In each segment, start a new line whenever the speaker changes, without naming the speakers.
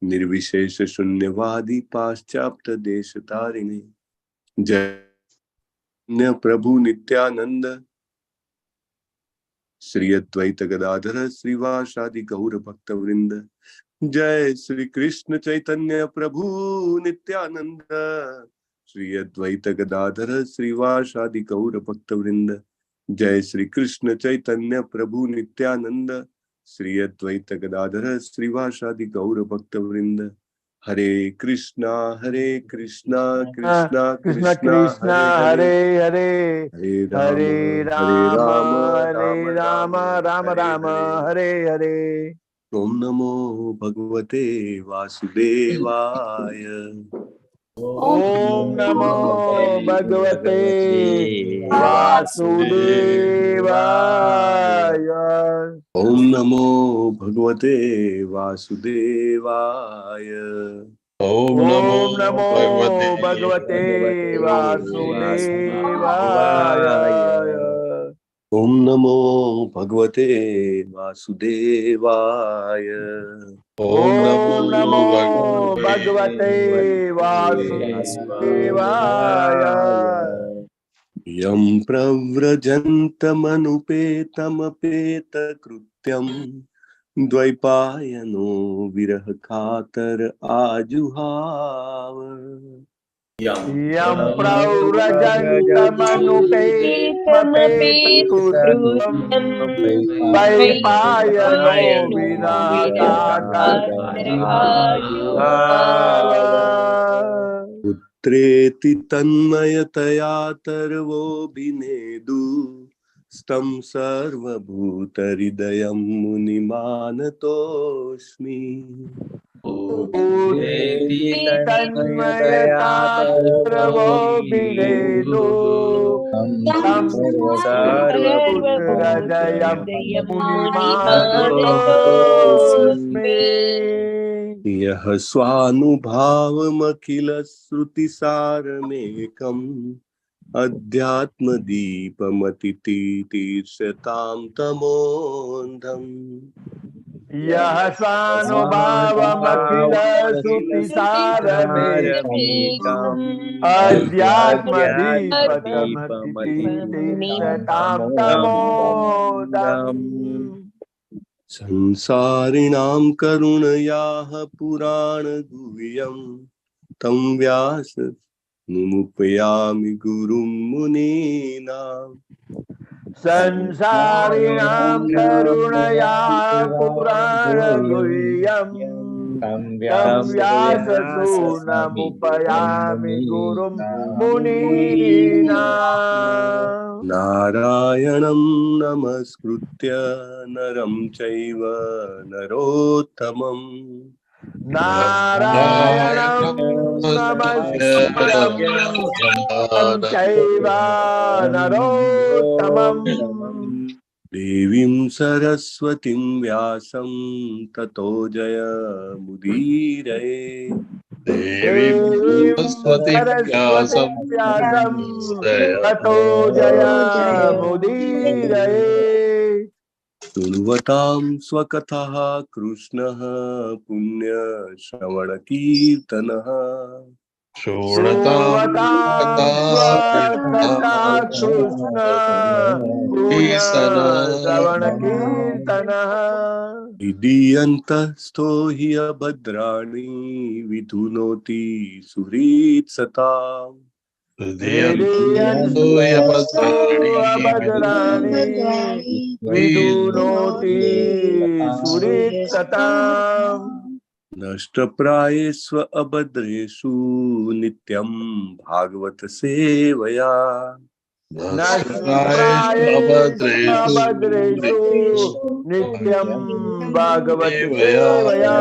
निर्विशेष शून्यवादी पाश्चात्य देश तारिणे जय प्रभु नित्यानंद श्री अद्वैत गदाधर श्रीवासादि गौर भक्त वृंद। जय श्री कृष्ण चैतन्य प्रभु नित्यानंद श्री अद्वैत गदाधर श्रीवासादि गौर भक्त वृंद। जय श्री कृष्ण चैतन्य प्रभु नित्यानंद श्री अद्वैत गदाधर श्रीवासादि गौर भक्त वृंद। हरे कृष्णा कृष्णा
कृष्णा
कृष्णा
हरे हरे
हरे राम
हरे राम राम राम हरे हरे।
ओम नमो भगवते वासुदेवाय।
ओम नमो भगवते वासुदेवाय।
ओम नमो भगवते वासुदेवाय।
ओम नमो भगवते वासुदेवाय।
ओम नमो भगवते वासुदेवाय।
ओम नमो भगवते वासुदेवाय।
यं प्रव्रजन्तमनुपेतमपेतकृत्यं द्वैपायनो विरह कातर आजुहाव।
यं प्रव्रजन्तमनुपेतमपेतकृत्यं द्वैपायनो विरहकातर आजुहाव।
पुत्रेति तन्मयतया तर्वोऽभिनेदु स्तं सर्वभूतहृदयं मुनिमानतोऽस्मि।
तन्मयता सर्वोऽभिनेदु तं सर्वभूतहृदयं मुनिमानतोऽस्मि।
यः स्वानुभावमखिलश्रुतिसारमेकम् अध्यात्मदीपमतितीर्षतां तमोऽन्धम्।
यः स्वानुभावमखिलश्रुतिसारमेकम् अध्यात्मदीपमतितीर्षतां तमोऽन्धम्।
संसारिणां करुणयाः पुराणगुह्यं तं व्यास मुमुपयामि गुरुं मुनीनाम्।
संसारिणां करुणया पुराणगुह्यं तं व्याससूनमुपयामि गुरुं मुनीनाम्।
नारायणं नमस्कृत्य नरं चैव नरोत्तमम्।
नारायणं नमस्कृत्य नरं चैव नरोत्तमम्।
देवीं सरस्वतीं व्यासं ततो जयमुदीरये।
देवीं सरस्वतीं व्यासं ततो जयमुदीरये।
शृण्वतां स्वकथः कृष्णः पुण्यश्रवणकीर्तनः।
शृण्वतां स्वकथा कृष्ण पुण्यश्रवणकीर्तनः।
विधीयन्तस्थो हि अभद्राणि विधुनोति सुहृत्सताम्।
हृदयन्तो अभद्राणि विदुनोति सुहृत्सताम्।
नष्टप्रायेष्व अभद्रेषु नित्यं भागवत सेवया।
नष्टप्रायेष्वभद्रेषु नित्यं भागवत सेवया।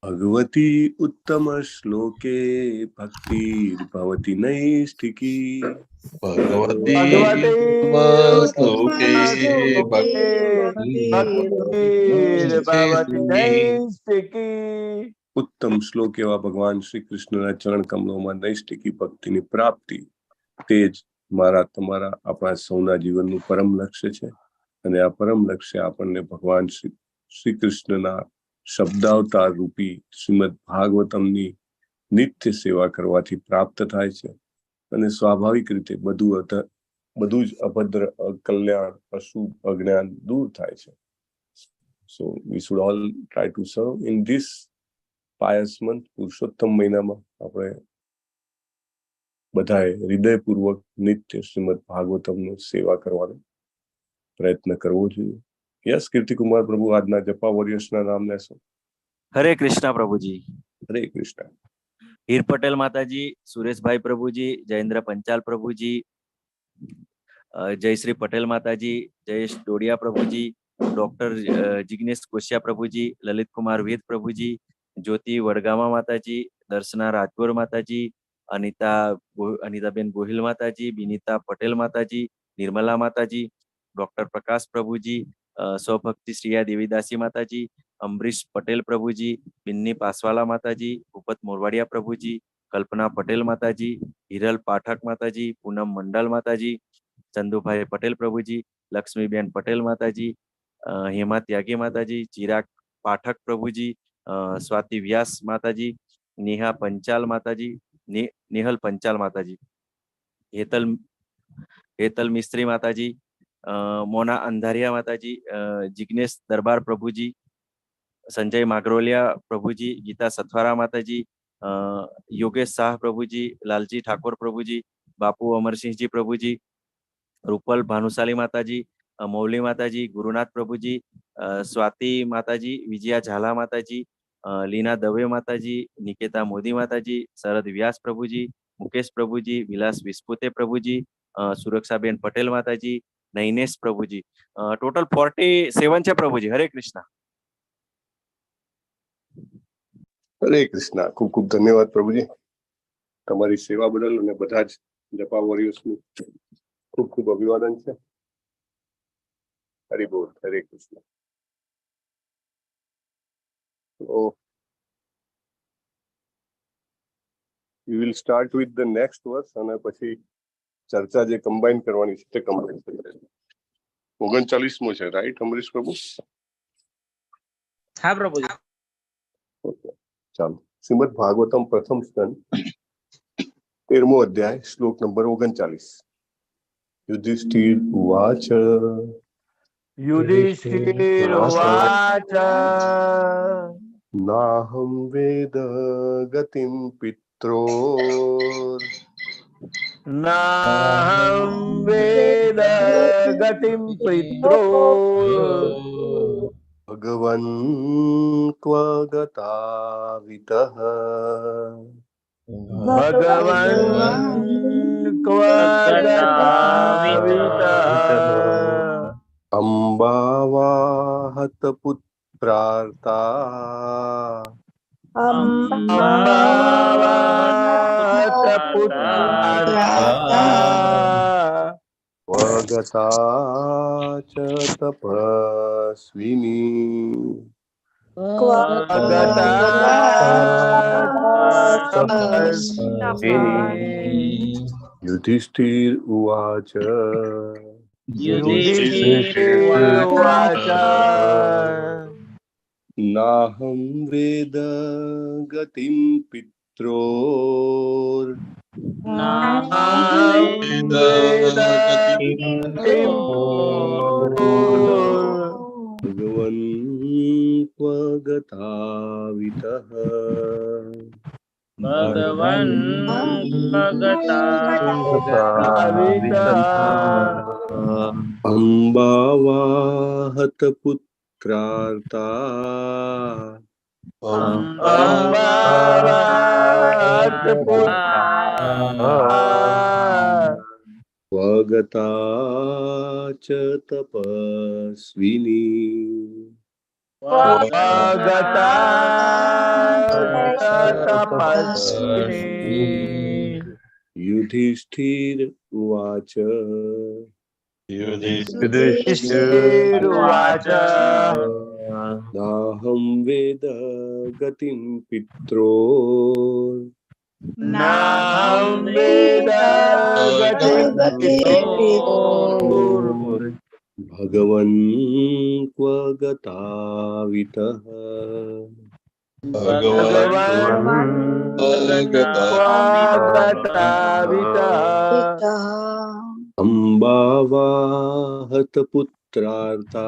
भगवती उत्तम श्लोके भक्तिर्भवति नैष्ठिकी।
भगवती श्लोके भक्तिर्भवति नैष्ठिकी।
उत्तम श्लोक एवं भगवान श्री कृष्णના ચરણ કમલોમાં નૈષ્ઠિકી ભક્તિની પ્રાપ્તિ તે જ મારા તમારા આપણા સૌના જીવનનું પરમ લક્ષ્ય છે અને આ પરમ લક્ષ્ય આપણને ભગવાન શ્રી કૃષ્ણના શબ્દાવતાર રૂપી શ્રીમદ ભાગવતમની નિત્ય સેવા કરવાથી પ્રાપ્ત થાય છે અને સ્વાભાવિક રીતે બધું જ અભદ્ર, કલ્યાણ, અશુભ, અજ્ઞાન દૂર થાય છે. So we should all try to serve in this pious month. Purushottam મહિનામાં આપણે બધાએ હૃદયપૂર્વક નિત્ય શ્રીમદ ભાગવતમની સેવા કરવાનો પ્રયત્ન કરવો જોઈએ. યસ કીર્તિકુમાર પ્રભુ, આજના જપા વોરિયર્સના નામ લેશો.
હરે કૃષ્ણ પ્રભુજી.
હરે કૃષ્ણ.
હીર પટેલ માતાજી, સુરેશભાઈ પ્રભુજી, જયેન્દ્ર પંચાલ પ્રભુજી, જયશ્રી પટેલ માતાજી, જયેશ ડોડિયા પ્રભુજી, ડોક્ટર જિગ્નેશ કોશિયા પ્રભુજી, લલિત કુમાર વેદ પ્રભુજી, જ્યોતિ વડગામા માતાજી, દર્શના રાજગોર માતાજી, અનિતાબેન ગોહિલ માતાજી, બિનિતા પટેલ માતાજી, નિર્મલા માતાજી, ડોક્ટર પ્રકાશ પ્રભુજી, સ્વભક્તિ શ્રીયા દેવીદાસી માતાજી, અમરીશ પટેલ પ્રભુજી, બિન્ની પાસવાલા માતાજી, ભૂપત મોરવાડિયા પ્રભુજી, કલ્પના પટેલ માતાજી, હિરલ પાઠક માતાજી, પૂનમ મંડલ માતાજી, ચંદુભાઈ પટેલ પ્રભુજી, લક્ષ્મીબેન પટેલ માતાજી, હેમા ત્યાગી માતાજી, ચિરાગ પાઠક પ્રભુજી, સ્વાતિ વ્યાસ માતાજી, નેહા પંચાલ માતાજી, નેહલ પંચાલ માતાજી, હેતલ મિસ્ત્રી માતાજી, મોના અંધારિયા માતાજી, જિગ્નેશ દરબાર પ્રભુજી, સંજય માગરોલિયા પ્રભુજી, ગીતા સથવારા માતાજી, યોગેશ શાહ પ્રભુજી, લાલજી ઠાકોર પ્રભુજી, બાપુ અમરસિંહજી પ્રભુજી, રૂપલ ભાનુશાલી માતાજી, મૌલી માતાજી, ગુરુનાથ પ્રભુજી, સ્વાતિ માતાજી, વિજયા ઝાલા માતાજી, લીના દવે માતાજી, નિકેતા મોદી માતાજી, શરદ વ્યાસ પ્રભુજી, મુકેશ પ્રભુજી, વિલાસ વિસ્પુતે પ્રભુજી, સુરક્ષાબેન પટેલ માતાજી, નૈનેશ પ્રભુજી. ટોટલ 47 છે પ્રભુજી. હરે કૃષ્ણ.
હરે કૃષ્ણ. ખૂબ ખૂબ ધન્યવાદ પ્રભુજી તમારી સેવા બદલ, અને બધા જ જપા વોરિયર્સનું ખૂબ ખૂબ અભિવાદન છે. હરિ બોલ. હરે Krishna. So we will start with the next verse, અને પછી ચર્ચા જે કમ્બાઈન કરવાની છે તે કમ્બાઈન કરી. 39મો છે, રાઈટ અમરીશ પ્રભુ?
હા પ્રભુજી.
ઓકે, ચાલો. શ્રીમદ ભાગવતમ પ્રથમ સ્કંદ 13મો અધ્યાય, શ્લોક નંબર 39. યુધિષ્ઠિર ઉવાચ.
યુધિષ્ઠિરુવાચ
નાહમ વેદ ગતિમ પિત્રો
નાહં વેદ ગતિમ પિત્રો
ભગવન ક્વ ગતાવિતઃ
ભગવન ક્વ ગતાવિતઃ
અંબાવાહત પુત્રાર્તા
અંબાવાત પુત્રાર્તા
સ્વગતા ચ તપસ્વિની યુધિષ્ઠિર ઉવાચ.
યુધિષ્ઠિરુવાચ
નાહં વેદ ગતિમ પિત્રોર ભગવન ક્વ ગતાવિતઃ અંબાવાહત પુત્રાર્તા સ્વગતા ચ તપસ્વિની યુધિષ્ઠિર ઉવાચ.
યુધિષ્ઠિરુવાચ
નાહં વેદ ગતિમ પિત્રો
નાહં વેદ ગતિમ પિત્રો
ભગવન ક્વ ગતાવિતઃ
भगवन् त्वगतावितः
अम्बावाहत पुत्रार्था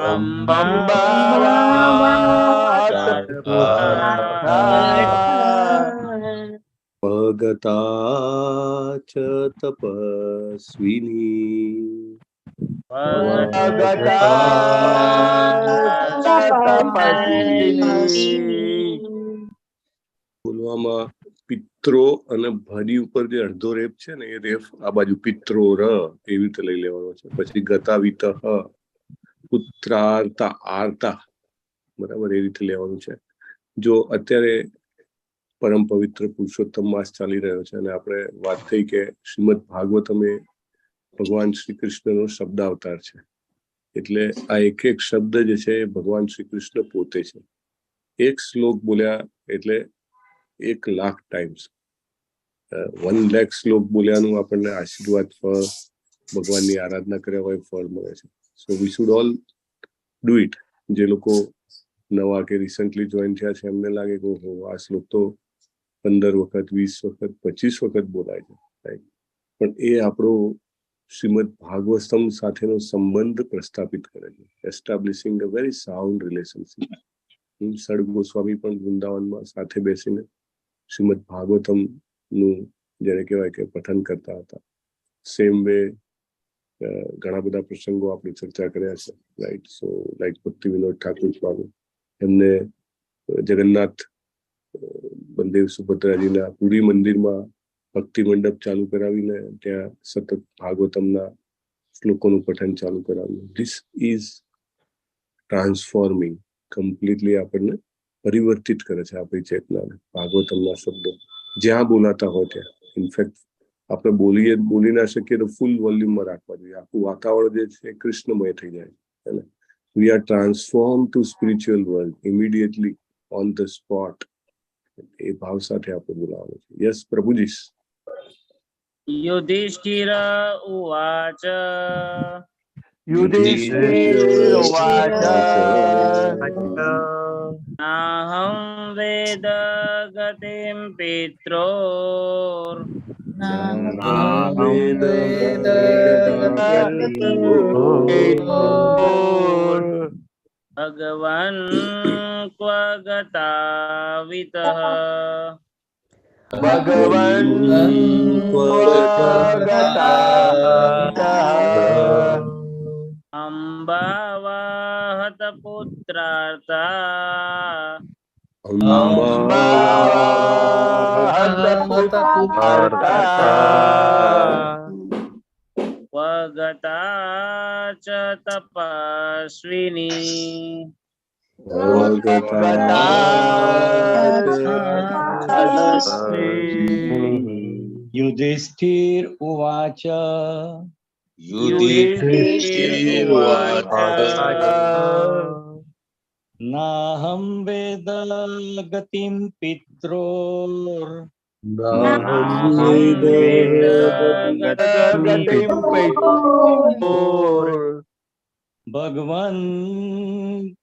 अम्बावाहत
स्वगता च तपस्विनी
स्वगता च तपस्विनी।
બોલવામાં પિત્રો અને ભરી ઉપર જે અડધો રેપ છે ને એ રેફ આ બાજુ પિત્રો ર એવી રીતે લઈ લેવાનો છે. પછી ગતાવિત પુત્રાર્તા આર્તા બરાબર એ રીતે લેવાનું છે. જો અત્યારે પરમ પવિત્ર પુરુષોત્તમ માસ ચાલી રહ્યો છે અને આપણે વાત થઈ કે શ્રીમદ ભાગવતમ એ ભગવાન શ્રી કૃષ્ણનો શબ્દ અવતાર છે. એટલે આ એક એક શબ્દ જે છે એ ભગવાન શ્રી કૃષ્ણ પોતે છે. એક શ્લોક બોલ્યા એટલે 1,00,000 ટાઈમ્સ 1,00,000 શ્લોક બોલ્યાનું આપણને આશીર્વાદ ફળ ભગવાનની આરાધના કર્યા હોય ફળ મળે છે. So we should all do it. જે લોકો નવા કે રિસન્ટલી જોઈન થયા છે એમને લાગે કે ઓહો આ શ્લોક તો 15 વખત 20 વખત 25 વખત બોલાય છે, રાઈટ? પણ એ આપણો શ્રીમદ ભાગવતમ સાથેનો સંબંધ પ્રસ્થાપિત કરે છે, establishing a very sound relationship. સડ ગોસ્વામી પણ વૃંદાવનમાં સાથે બેસીને શ્રીમદ ભાગવતમ નું જેને કહેવાય કે પઠન કરતા હતા. સેમ વે ઘણા બધા પ્રસંગો આપણે ચર્ચા કર્યા છે, રાઈટ? સો લાઈક ભક્તિ વિનોદ ઠાકુર સ્વામી એમને જગન્નાથ બલદેવ સુભદ્રાજીના પુરી મંદિરમાં ભક્તિ મંડપ ચાલુ કરાવીને ત્યાં સતત ભાગવતમના શ્લોકોનું પઠન ચાલુ કરાવ્યું. ધીસ ઇઝ ટ્રાન્સફોર્મિંગ, કમ્પ્લીટલી આપણને પરિવર્તિત કરે છે આપણી ચેતનાને. ભાગવતમના શબ્દો જ્યાં બોલાતા હોય ત્યાં, ઇનફેક્ટ આપણે બોલી ના શકીએ તો ફૂલ વોલ્યુમમાં રાખવા જોઈએ. આખું વાતાવરણ જે છે કૃષ્ણમય થઈ જાય છે. We are transform to spiritual world immediately on the spot. એ ભાવ સાથે આપણે બોલાવવાનું છે. યસ પ્રભુજી.
યુધિષ્ઠિર ઉવાચ
युधिष्ठिरोवाच
नाहं वेद गतिं पित्रोर् भगवन् क्व गतावितः
भगवन् त्वगतावितः
अम्बावाहत पुत्रार्था
अम्बावाहत पुत्रार्था
स्वगता च तपस्विनी
युधिष्ठिर उवाच नाहं वेद गतिं पित्रोर् भगवन्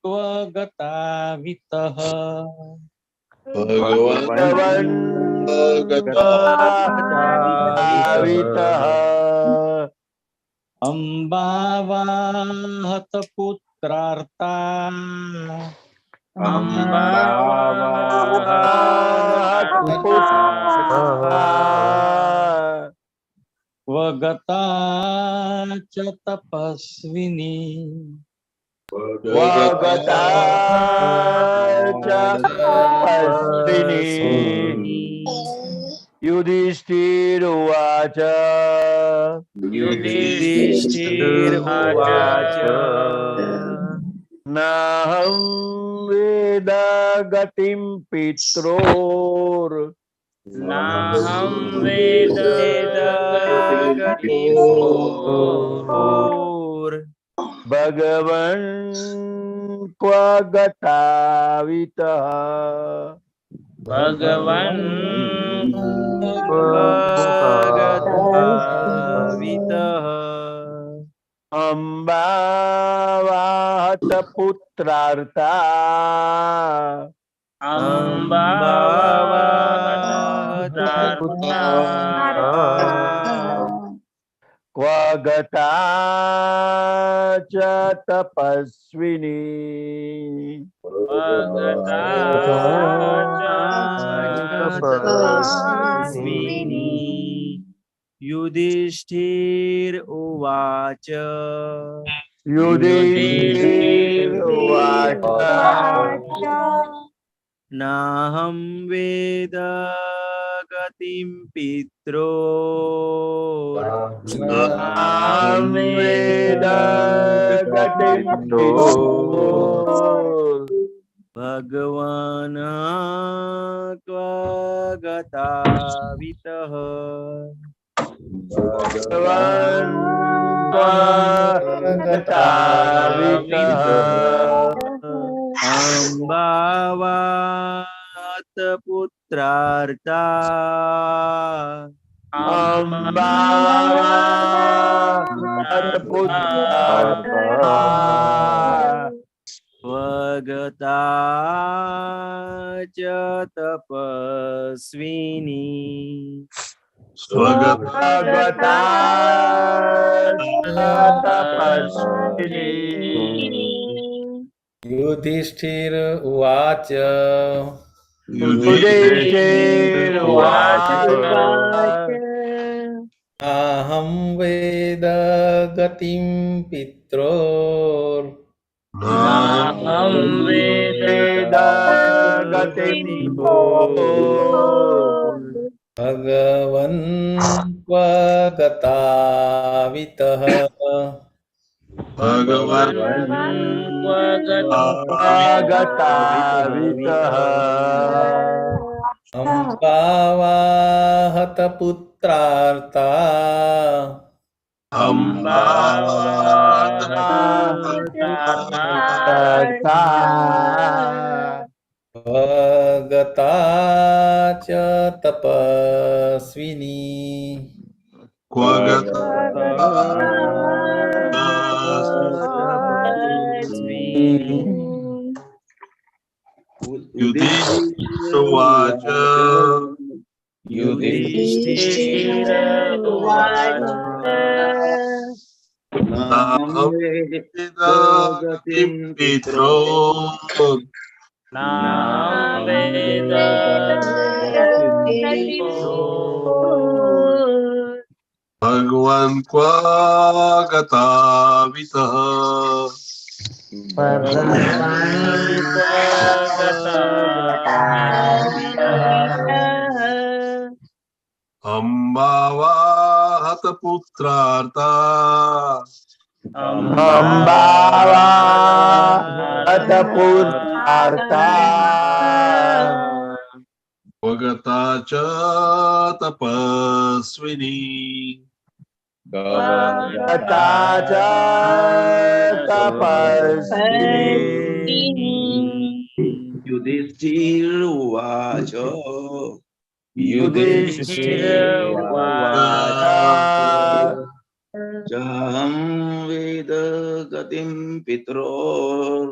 त्वगतावितः अम्बावाहत पुत्रार्था स्वगता च तपस्विनी
युधिष्ठिरोवाच नाहं वेद गतिं पित्रोर्
नाहं वेद
भगवन् क्व गतावितः
भगवन्
अम्बावाहत पुत्रार्था પુત્રાર્તા ક્વ ગતા ચ તપસ્વિની
યુધિષ્ઠિર ઉવાચ
યુધિષ્ઠિરુવાચ
નાહં વેદ ગતિં પિત્રો
વેદ ગતિં
ભગવાન ક્વ ગતાવિતઃ અંબાવાત પુત્રાર્તા સ્વગતા ચ તપસ્વિની
યુધિષ્ઠિર ઉવાચ અહં વેદ ગતિં પિત્રોર ભગવન ક્વ ગતાવિતઃ અંબાવાહત પુત્રાર્તા ભગતા ચ તપસ્વિની
યુધિષ્ઠિરુવાચ નાહં વેદ ગતિં પિત્રો ભગવાન ક્વ ગતાવિતઃ અંબાવાહત પુત્રાર્તા ભગતા ચ તપસ્વિની
યુધિષ્ઠિરુવાચ ચાહં વેદ ગતિં પિત્રોર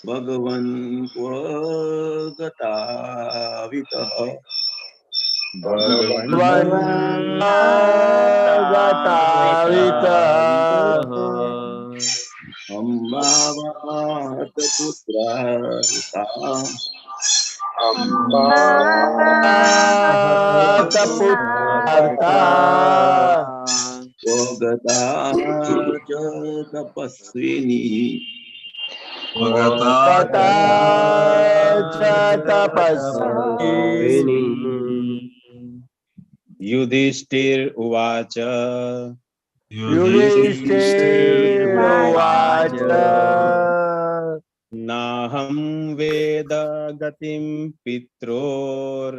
ભગવન ક્વ ગતાવિતઃ અંબાવાત પુત્રાર્તા સ્વગતા ચ તપસ્વિની યુધિષ્ઠિર ઉવાચ નાહં વેદ ગતિં પિત્રોર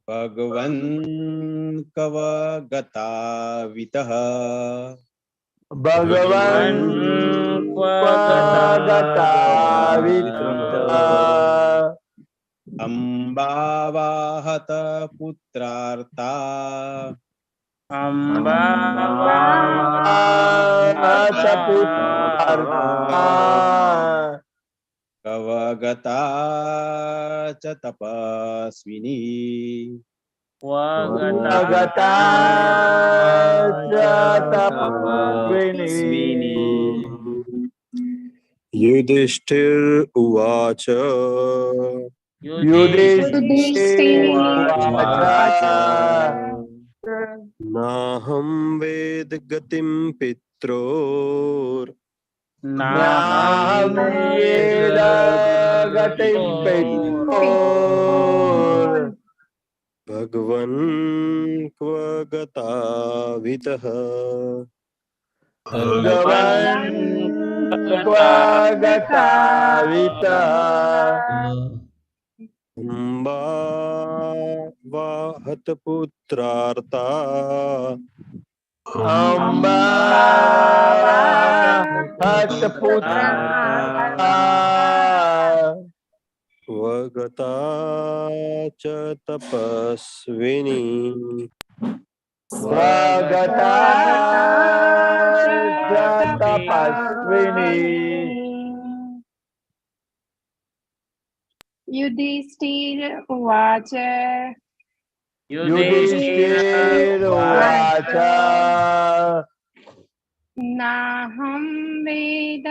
ભગવન કવ ગતાવિતઃ
Bhagavan Kvagatavita
अम्बावाहत पुत्रार्ता कवगता च तपस्विनी
Vagata Tapasvini
युधिष्ठिर उवाच
Yudhishthira
नाहं वेद गतिं पित्रोर
Naham Veda Gatim Pitor
भगवन् क्व गतावितः
Bhagavan Kvagatavita
अम्बा वाहत पुत्रार्ता
Amba Hatputra
वगता च तपस्विनी
Vagata Tapasvini
युधिष्ठिर उवाच
Yudhishthirvacha
नाहं वेद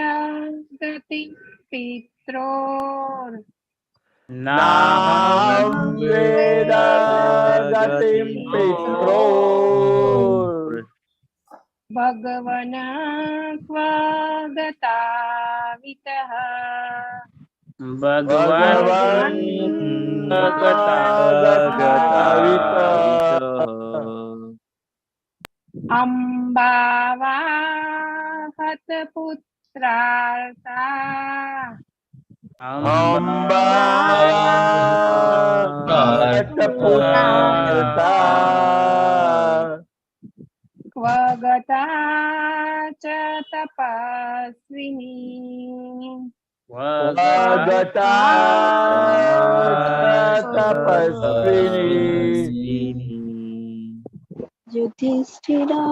गतिं पित्रोर
Naham Veda Gatim Pitror
भगवन् क्वागतावितः
Bhagavan Kvagatavita
अम्बावाहत पुत्रार्ता
Amba Hatputra
क्वगता च तपस्विनी
Vagata Tapasvini
युधिष्ठिरा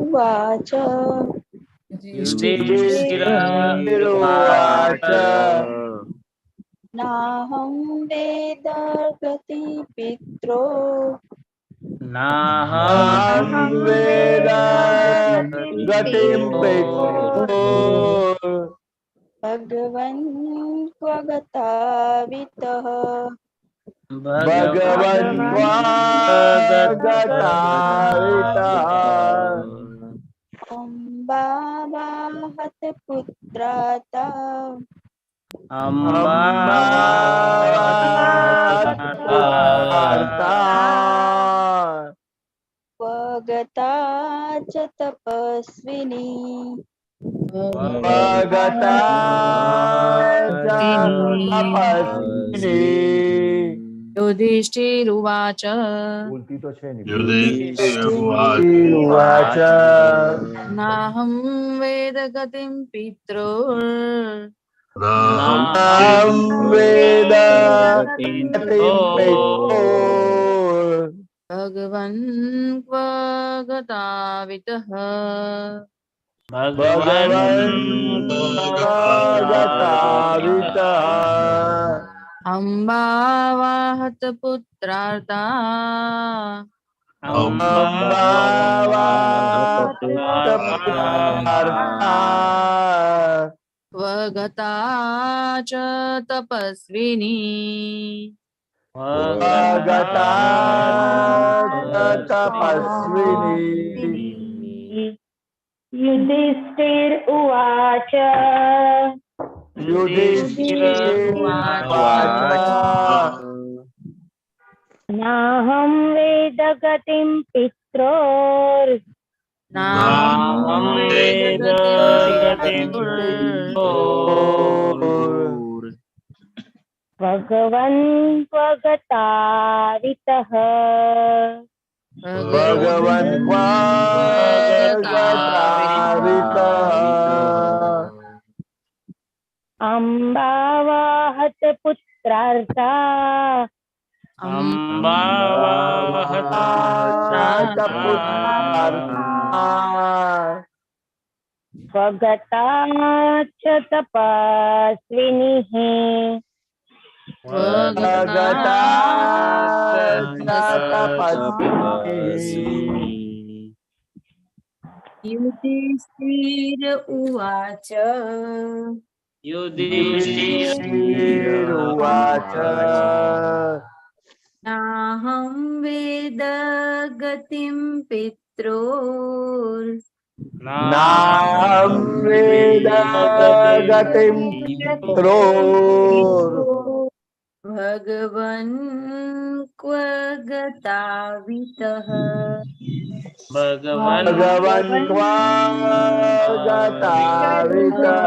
उवाच
Yudhishthirvacha
नाहं वेद गति पित्रो
Naham Veda Gatim Pitror
भगवन् क्वगतावितः
Bhagavan Kvagatavita
अम्बावाहत पुत्राता
Amba
क्वगता च तपस्विनी
Vagata Tapasvini
युधिष्ठिरुवाच
Uvacha
नाहं वेद गतिं पित्रोर्
Nam Veda Gatim Pitror
भगवन् क्वगतावितः
Bhagavan Kvagatavita
अम्बावाहत पुत्रार्ता स्वगता च तपस्विनी
Vagata Tapasvini
युधिष्ठिर उवाच
Yudhishthirvacha
नाहं वेद गतिं पित्रोर
नाहं वेद गतिं
भगवन् त्वगतावितः
Bhagavan Kvagatavita
अम्बावाहत पुत्रार्था
अम्बावाहत
स्वगता च तपस्विनिः
युधिष्ठिर उवाच
युधिष्ठिरुवाच
नाहं वेद गतिं पित्रोर्
नाहं वेद गतिं पित्रोर्
भगवन् क्व गतावितः
भगवन् क्वा गतावितः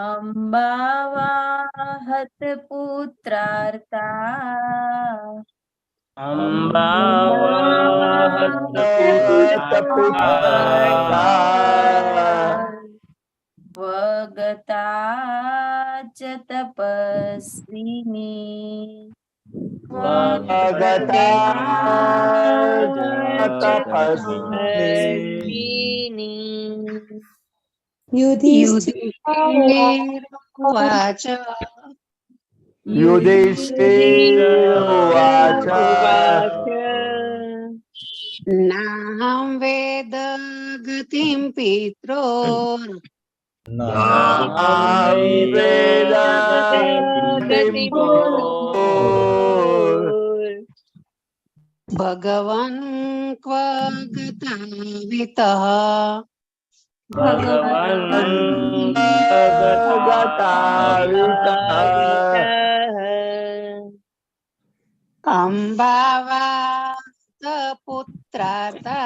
अम्बावाहत पुत्रार्ता
अम्बावाहत
पुत्रार्था
स्वगता च तपस्विनी
स्वगता तपस्विनी
युधिष्ठिरुवाच
युधिष्ठिरुवाच
नाहं वेद गतिं पित्रोर्
नाहं वेद गतिं पित्रोर्
भगवन् क्व गतावितः अम्बावाहत पुत्रार्था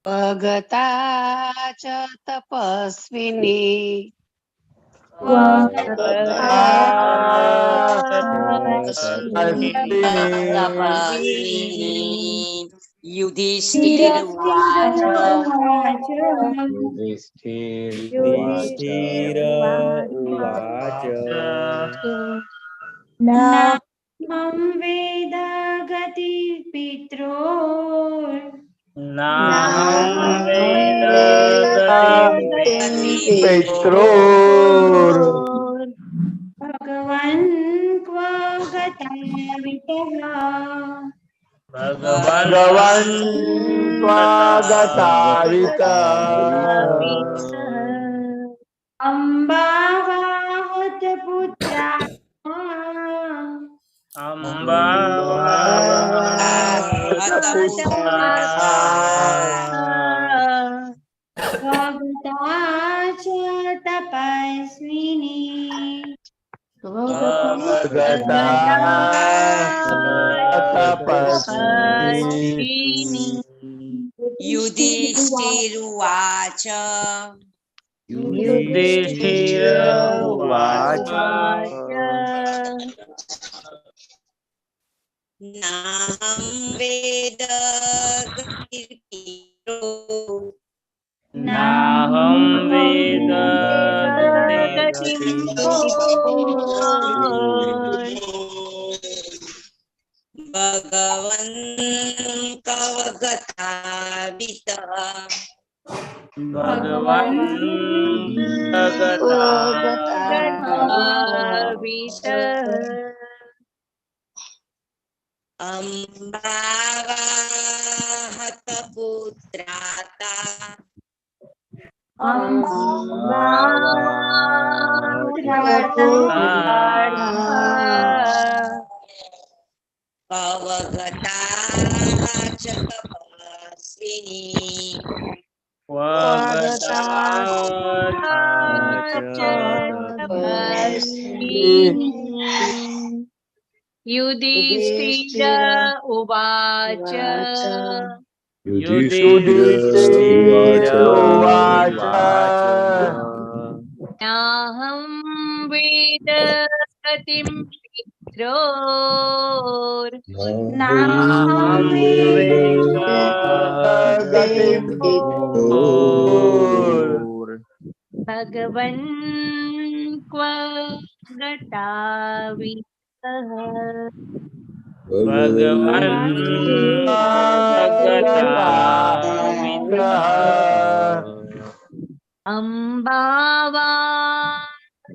स्वगता च तपस्विनी
युधिष्ठिरुवाच
नाहं वेद गति पित्रोर्
पित्रोर्
भगवन् क्व गतावितः
भगवन् क्वा गतावितः
अम्बावाहत पुत्रार्था स्वगता च तपस्विनी
तपस्विनी
युधिष्ठिरुवाच नाहं वेद
नाहं वेद
भगवन् क्व गतावितः अम्बावाहत पुत्रार्था स्वगता च तपस्विनी
युधिष्ठिर उवाच
युधिष्ठिरुवाच
नाहं गतिं पित्रोर्
नाहं वेद
गतिं पितुर्
भगवन् क्व गतावितः
भगवन्
गतावितः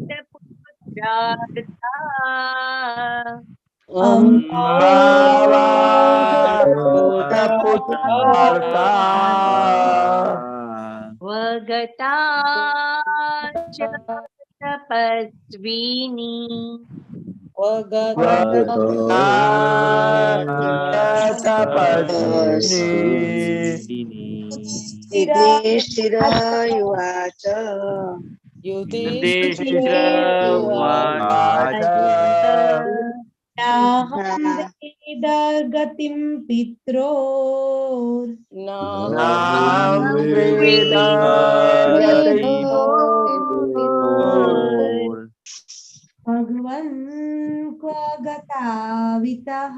अम्बावातपुत्रार्था
पुत्रार्था
स्वगता च तपस्विनी
तपस्विनी
युधिष्ठिर उवाच
युधिष्ठिर उवाच
नाहं वेद गतिं पित्रोर्
नाहं वेद गतिं पितुर्
भगवन् क्व गतावितः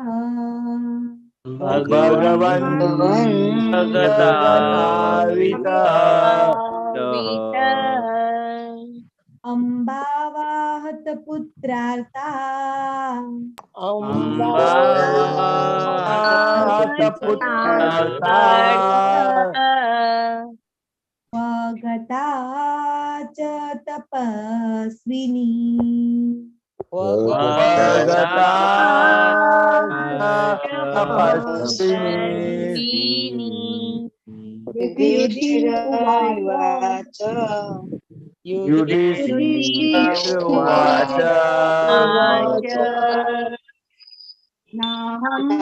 भगवन्
अम्बावाहत पुत्रार्था
पुत्रार्था
स्वगता च तपस्विनी
स्वगता तपस्विनी
युधिष्ठिर उवाच
युधिष्ठिर उवाच
नाहं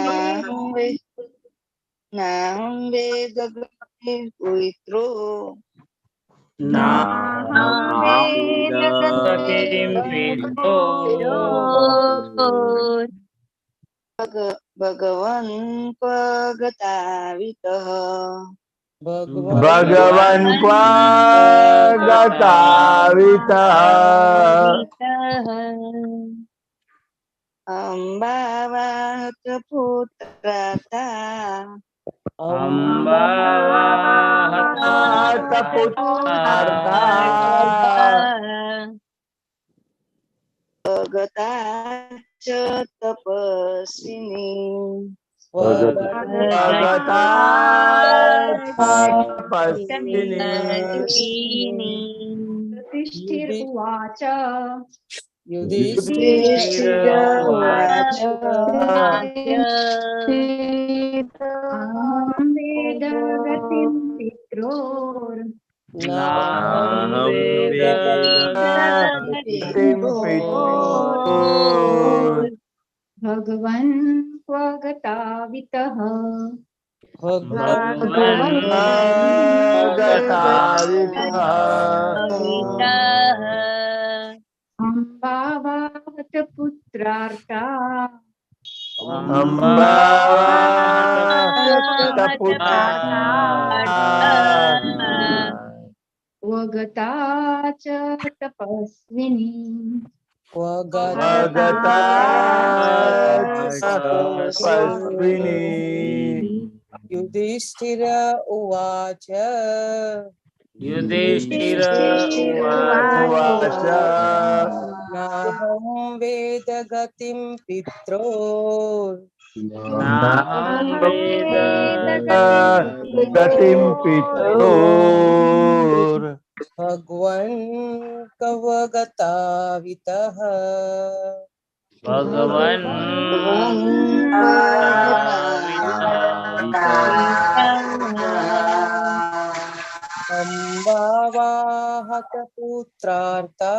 वेद गतिं पित्रो
गतिं पित्रोर्
भगवन् क्व गतावितः
भगवन् क्व गतावितः
अम्बावाहत पुत्रार्था
अम्बावाहत पुत्रार्था
स्वगता च तपस्विनी
स्वगता तपस्विनी
युधिष्ठिर उवाच
युधिष्ठिर उवाच
अहं वेद गतिं पित्रोर्
नाहं वेद
गतिं पितुर्
भगवन् क्व गतावितः
भगवन् गतावितः
अम्बावाहत पुत्रार्था
अम्बावाहत पुत्रार्था
स्वगता च तपस्विनी
स्वगता तपस्विनी
युधिष्ठिर उवाच
युधिष्ठिर
उवाच
नाहं वेद गतिं पित्रोर्
नाहं वेद
गतिं पितुर्
भगवन् क्व गतावितः
भगवन्
अम्बावाहत पुत्रार्था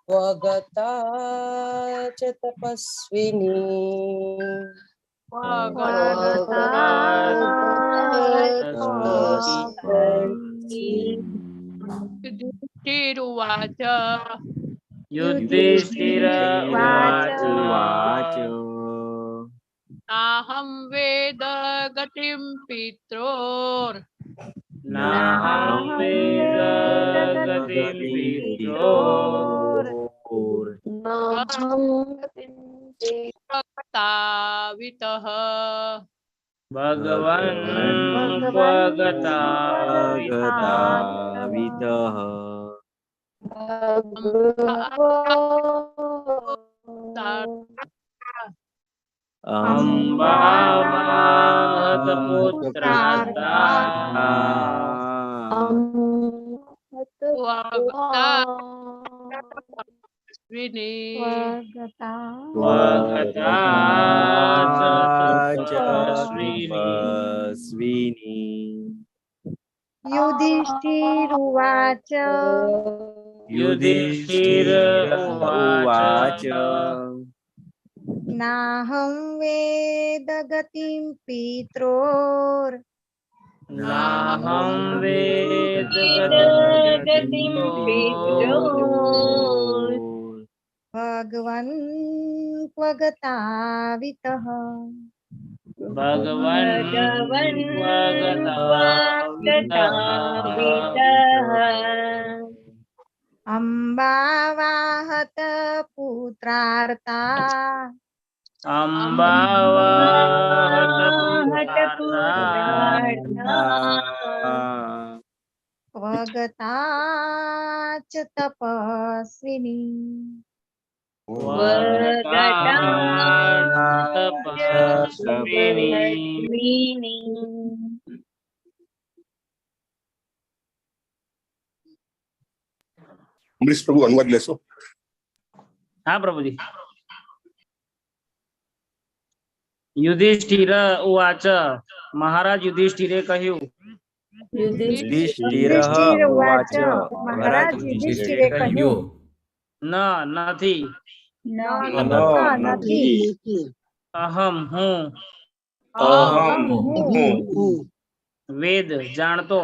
स्वगता च तपस्विनी
युधिष्ठिरुवाच
युधिष्ठिर उवाच नाहं वेद गतिं पित्रोर
नाहं वेद गतिं पित्रोर
भगवतावितः
भगवन्
स्वगतावितः तपस्विनी
युधिष्ठिरुवाच
युधिष्ठिर उवाच
नाहं वेद गतिं पित्रोर
नाहं वेद
गतिं पित्रोर भगवन् क्व गतावितः अम्बावाहत पुत्रार्ता स्वगता च तपस्विनी
अमरीश प्रभु अनुवाद लेशो.
हाँ प्रभु जी. युधिष्ठिर उवाच महाराज युधिष्ठिरे કહ્યું
युधिष्ठिर उवाच महाराज युधिष्ठिरे કહ્યું
નથી અહમ હું વેદ જાણતો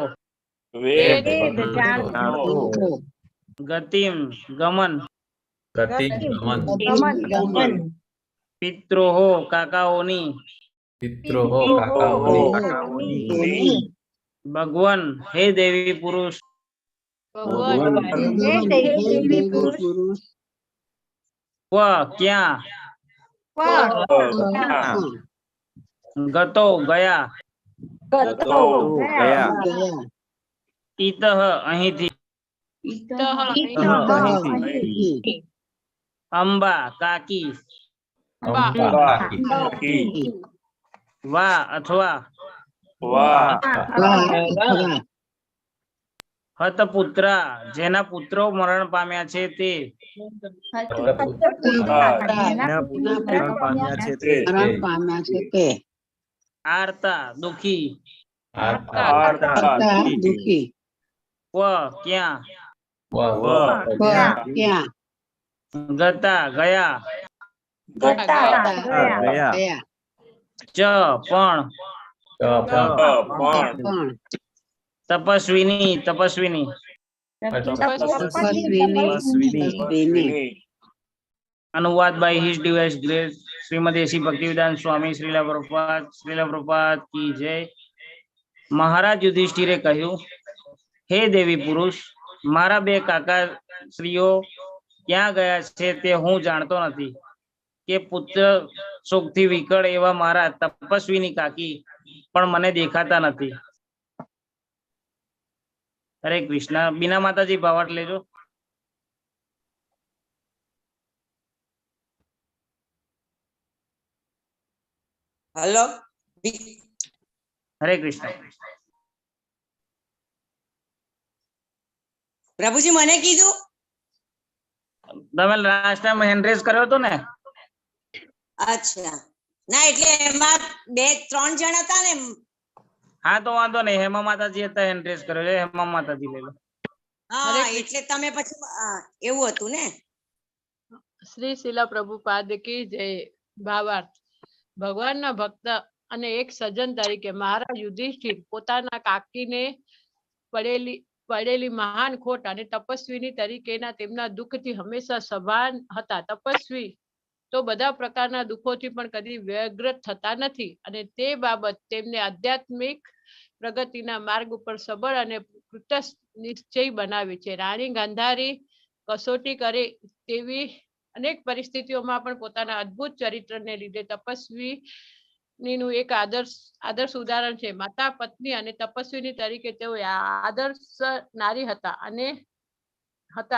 ગતિમ ગમન પિત્રોહો કાકાઓની ભગવાન હે દેવી પુરુષ ક્યાં ગતો ગયા ઈતઃ અહીંથી અંબા કાકી વા અથવા હતપુત્રા જેના પુત્રો મરણ પામ્યા છે તે આર્તા દુખી ક્યાં ગતા ગયા ચ પણ તપસ્વીની अनुवाद by his divine grace Shrimad A C Bhaktivedanta Swami Shrila Prabhupada की जय. महाराज युधिष्ठिरे કહ્યું હે દેવી પુરુષ મારા બે કાકા શ્રીઓ ક્યાં ગયા છે તે હું જાણતો નથી કે પુત્ર શોકથી વિકળ એવા મારા તપસ્વીની કાકી પણ મને દેખાતા નથી. હરે કૃષ્ણ. બીના માતાજી ભાવાર્થ લેજો.
हेलो
हरे कृष्ण.
प्रभुजी मने कीधु
તમે લાસ્ટ ટાઈમ હેન્ડ રેઝ કર્યો હતો ને?
अच्छा ना એટલે એમાં બે ત્રણ જણ હતા ને.
હા તો વાંધો નહીં. હેમા માતાજી હતા હેન્ડ રેઝ કર્યો છે. હેમા માતાજી લઈ લો.
હા એટલે તમે પછી એવું હતું ને.
શ્રી શીલા પ્રભુપાદ કી જય. ભાવાર્થ ભગવાનના ભક્ત અને એક સજ્જન તરીકે મહારાજ યુધિષ્ઠિર પોતાના કાકીને પડેલી મહાન ખોટ અને તપસ્વીની તરીકેના તેમના દુઃખથી હંમેશા સભાન હતા. તપસ્વી તો બધા પ્રકારના દુઃખોથી પણ કદી વ્યગ્ર થતા નથી અને તે બાબત તેમને આધ્યાત્મિક પ્રગતિના માર્ગ ઉપર સબળ અને કૃત નિશ્ચય બનાવે છે. રાણી ગાંધારી કસોટી કરે તેવી અનેક પરિસ્થિતિઓમાં પણ પોતાના અદ્ભુત ચરિત્રને લીધે તપસ્વીનું એક આદર્શ ઉદાહરણ છે. માતા પત્ની અને તપસ્વીની તરીકે તેઓ આદર્શ નારી હતા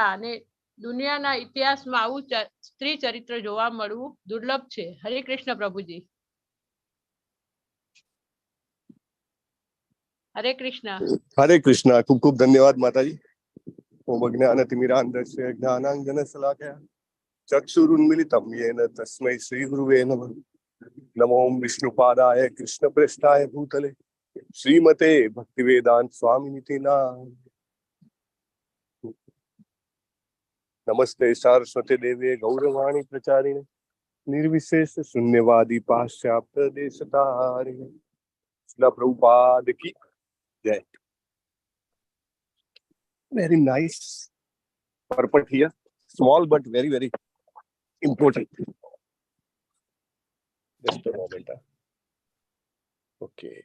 અને દુનિયાના ઇતિહાસમાં આવું સ્ત્રી ચરિત્ર જોવા મળવું દુર્લભ છે. હરે કૃષ્ણ પ્રભુજી. હરે કૃષ્ણ.
હરે કૃષ્ણ. ખૂબ ખૂબ ધન્યવાદ માતાજી. ઓમ જ્ઞાનતિમિરાન્ધસ્ય જ્ઞાનાંજન શલાકયા ચક્ષુરુન્મિલિતમ યેન તસ્મૈ શ્રી ગુરુવે નમઃ. નમો વિષ્ણુપાદાય કૃષ્ણપ્રેષ્ઠાય ભૂતલે શ્રીમતે ભક્તિવેદાંત સ્વામિનિતિ નામ. નમસ્તે સારસ્વતી દેવે ગૌરવાણી પ્રચારિણે નિર્વિશેષ શૂન્યવાદી પાશ્ચાત્ય દેશતારિણે. શ્રીલ પ્રભુપાદ કી જય. Very nice purport here, small but very very important. Just a moment. Okay.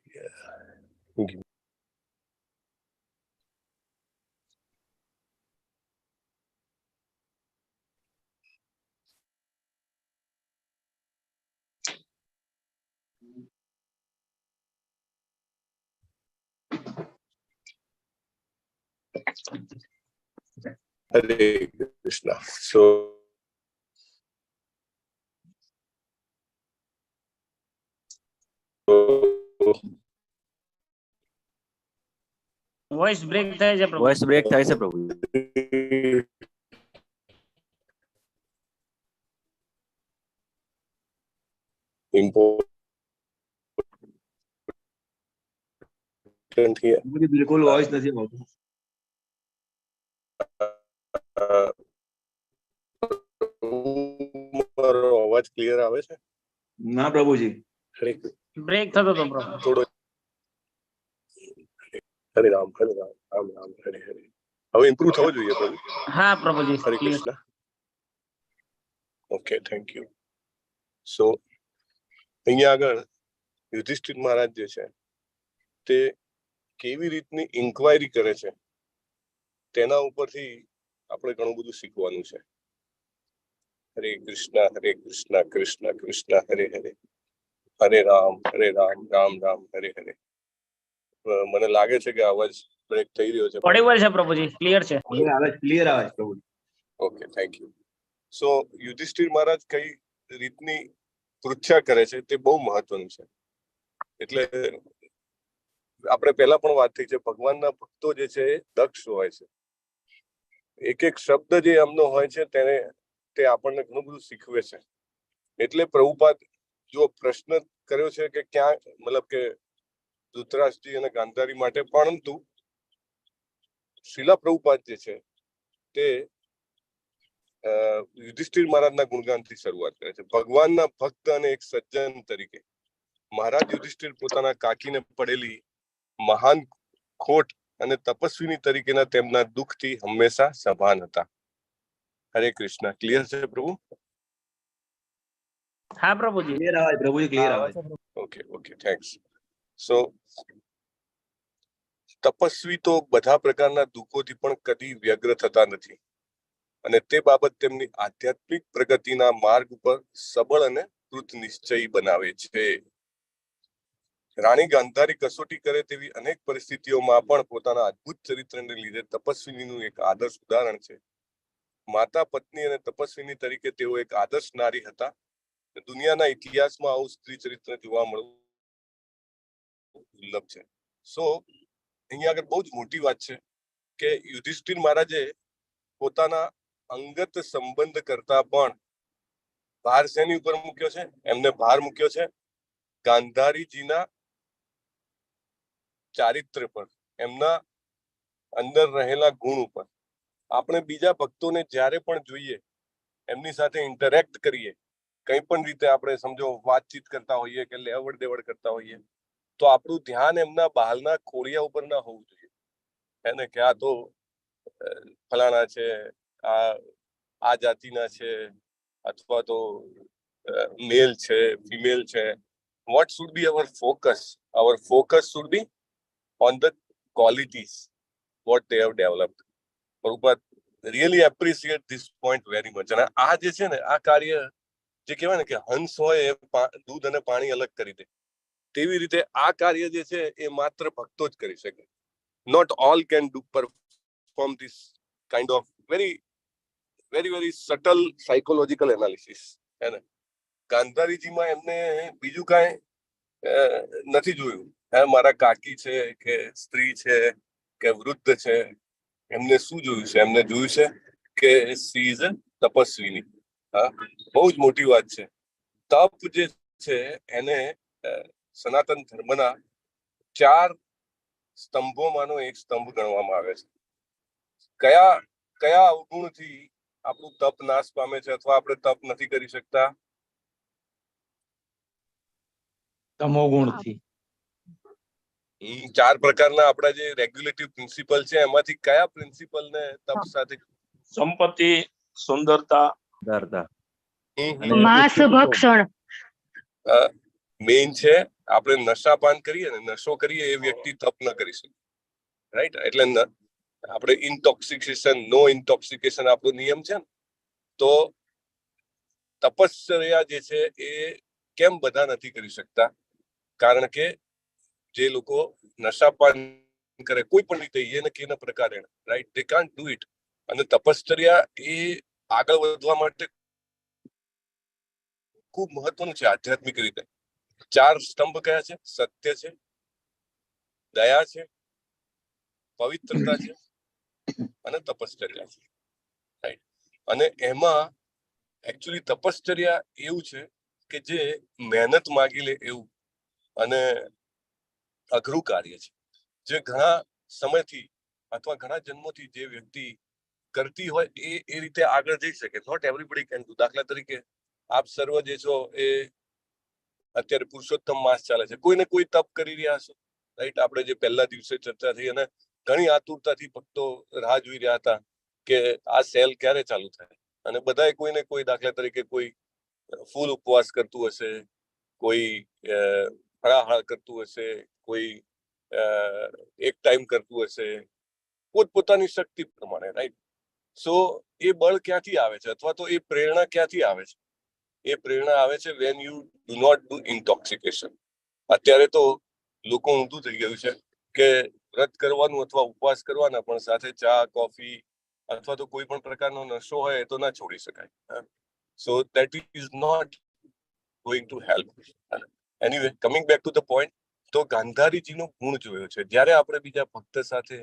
Hare Krishna. So
voice break થાય છે પ્રભુ.
વોઇસ બ્રેક થાય છે પ્રભુ.
important here.
બિલકુલ વોઇસ નથી આવતો.
મારો અવાજ ક્લિયર આવે છે?
ના પ્રભુજી.
હરે
બ્રેક થતો હતો પ્રભુ.
થોડો. હરે રામ રામ રામ હરે હરે. હવે ઇમ્પ્રુવ થવો જોઈએ પ્રભુ.
હા પ્રભુજી.
Hare Krishna. Okay, thank you. So અહીંયા આગળ યુધિષ્ઠિર મહારાજ જે છે તે કેવી રીતની ઇન્ક્વાયરી કરે છે તેના ઉપરથી આપણે ઘણું બધું શીખવાનું છે. હરે કૃષ્ણ કૃષ્ણ કૃષ્ણ હરે હરે, હરે રામ રામ રામ હરે હરે. મને લાગે છે કે અવાજ બ્રેક થઈ રહ્યો છે.
ઓડિબલ છે પ્રભુજી, ક્લિયર છે.
ક્લિયર આવે છે પ્રભુ.
Okay, thank you. So Yudhishthir Maharaj કઈ રીતની પૃચ્છા કરે છે તે બહુ મહત્વનું છે. એટલે આપણે પહેલા પણ વાત થઈ છે, ભગવાનના ભક્તો જે છે એ દક્ષ હોય છે. એક એક શબ્દ જે એમનો હોય છે તે આપણને ઘણું બધું શીખવે છે. એટલે પ્રભુપાદ જો પ્રશ્ન કર્યો છે કે ક્યાં, મતલબ કે ધૃતરાષ્ટ્રી અને ગાંધારી માટે, પરંતુ શ્રીલા પ્રભુપાદ જે છે તે યુધિષ્ઠિર મહારાજના ગુણગાનથી શરૂઆત કરે છે. ભગવાનના ભક્ત અને એક સજ્જન તરીકે મહારાજ યુધિષ્ઠિર પોતાના કાકીને પડેલી મહાન ખોટ અને તપસ્વીની તરીકેના તેમના દુઃખથી હંમેશા સભાન હતા. હરે કૃષ્ણ. ક્લિયર છે પ્રભુ?
હા પ્રભુજી.
ક્લિયર આવે પ્રભુજી, ક્લિયર આવે.
Okay okay, thanks. સો તપસ્વી તો બધા પ્રકારના દુઃખોથી પણ કદી વ્યગ્ર થતા નથી અને તે બાબત તેમની આધ્યાત્મિક પ્રગતિના માર્ગ ઉપર સબળ અને કૃત નિશ્ચય બનાવે છે. રાણી ગાંધારી કસોટી કરે તેવી અનેક પરિસ્થિતિઓમાં પણ પોતાના અદ્ભુત ચરિત્રને લીધે તપસ્વીનું એક આદર્શ ઉદાહરણ છે. માતા પત્ની અને તપસ્વીની તરીકે તેઓ એક આદર્શ નારી હતા. દુનિયાના ઇતિહાસમાં આવું સ્ત્રી ચરિત્ર જોવા મળવું દુર્લભ છે. સો અહીંયા આગળ બહુ જ મોટી વાત છે કે યુધિષ્ઠિર મહારાજે પોતાના અંગત સંબંધ કરતા પણ ભાર શેની ઉપર મૂક્યો છે? એમને ભાર મૂક્યો છે ગાંધારીજીના ચારિત્ર પર, એમના અંદર રહેલા ગુણ ઉપર. આપણે બીજા ભક્તોને જ્યારે પણ જોઈએ, એમની સાથે ઇન્ટરેક્ટ કરીએ, કઈ પણ રીતે આપણે સમજો વાતચીત કરતા હોઈએ કે લેવડ દેવડ કરતા હોઈએ, તો આપણું ધ્યાન એમના બહારના ખોડિયા ઉપર ના હોવું જોઈએ. એને કે આ તો ફલાણા છે, આ જાતિના છે, અથવા તો મેલ છે, ફિમેલ છે, what should be our focus? Our focus should be on the qualities what they have developed. Prabhupada really appreciate this point very much. અને આ જે છે ને આ કાર્ય જે કહેવાય ને કે હંસ હોય એ દૂધ અને પાણી અલગ કરી દે, તેવી રીતે આ કાર્ય જે છે એ માત્ર ભક્તો જ કરી શકે. Not all can do perform this kind of very subtle psychological analysis. હે ને ગાંધારીજીમાં એમને બીજું કાંઈ નથી જોયું. મારા કાકી છે કે સ્ત્રી છે કે વૃદ્ધ છે, એમને શું જોયું છે? એમને જોયું છે કે she is a તપસ્વીની. હા, બહુ જ મોટી વાત છે. તપ જે છે એને સનાતન ધર્મના 4 સ્તંભોમાંનો એક સ્તંભ ગણવામાં આવે છે. કયા અવગુણથી આપણું તપ નાશ પામે છે અથવા આપણે તપ નથી કરી શકતા?
તમોગુણથી.
4 પ્રકારના આપણા જે રેગ્યુલેટિવ પ્રિન્સિપલ છે એમાંથી કયા પ્રિન્સિપલ ને તપ સાથે?
સંપત્તિ, સુંદરતા,
માંસ ભક્ષણ
મેઇન છે. આપણે નશાપાન કરીએ ને, નશો કરીએ, એ વ્યક્તિ તપ ન કરી શકે. રાઈટ? એટલે આપણે ઇન્ટોક્સિકેશન, નો ઇન્ટોક્સિકેશન આપણો નિયમ છે ને. તો તપશ્ચર્યા જે છે એ કેમ બધા નથી કરી શકતા? કારણ કે જે લોકો નશાપાન કરે કોઈ પણ રીતે એને કેના પ્રકારે, right, they can't do it. અને તપશ્ચર્યા એ આગળ વધવા માટે ખૂબ મહત્વનું છે આધ્યાત્મિક રીતે. 4 સ્તંભ કયા છે? સત્ય છે, દયા છે, પવિત્રતા છે અને તપશ્ચર્યા છે. રાઈટ? અને એમાં એકચ્યુઅલી તપશ્ચર્યા એવું છે કે જે મહેનત માગી લે એવું અને અઘરું કાર્ય છે, જે ઘણા સમયથી અથવા ઘણા જન્મોથી જે વ્યક્તિ કરતી હોય એ રીતે આગળ જઈ શકે. Not everybody can do. દાખલા તરીકે આપ સર્વ જે છો એ અત્યારે પુરુષોત્તમ માસ ચાલે છે, કોઈને કોઈ તપ કરી રહ્યા છો. રાઈટ? આપણે જે પહેલા દિવસે ચર્ચા થઈ અને ઘણી આતુરતાથી ભક્તો રાહ જોઈ રહ્યા હતા કે આ સેલ ક્યારે ચાલુ થાય. અને બધાએ કોઈને કોઈ, દાખલા તરીકે કોઈ ફૂલ ઉપવાસ કરતું હશે, કોઈ ફળાહાર કરતું હશે, કોઈ એક ટાઈમ કરતું હશે, પોતપોતાની શક્તિ પ્રમાણે. રાઈટ? સો એ બળ ક્યાંથી આવે છે અથવા તો એ પ્રેરણા ક્યાંથી આવે છે? એ પ્રેરણા આવે છે when you do not do intoxication. અત્યારે તો લોકો ઊંધું થઈ ગયું છે કે વ્રત કરવાનું અથવા ઉપવાસ કરવાના, પણ સાથે ચા, કોફી અથવા તો કોઈ પણ પ્રકારનો નશો હોય એ તો ના છોડી શકાય. So that is not going to help. Anyway, coming back to the point, તો ગાંધારીજીનો ગુણ જોયો છે. જ્યારે આપણે બીજા ભક્ત સાથે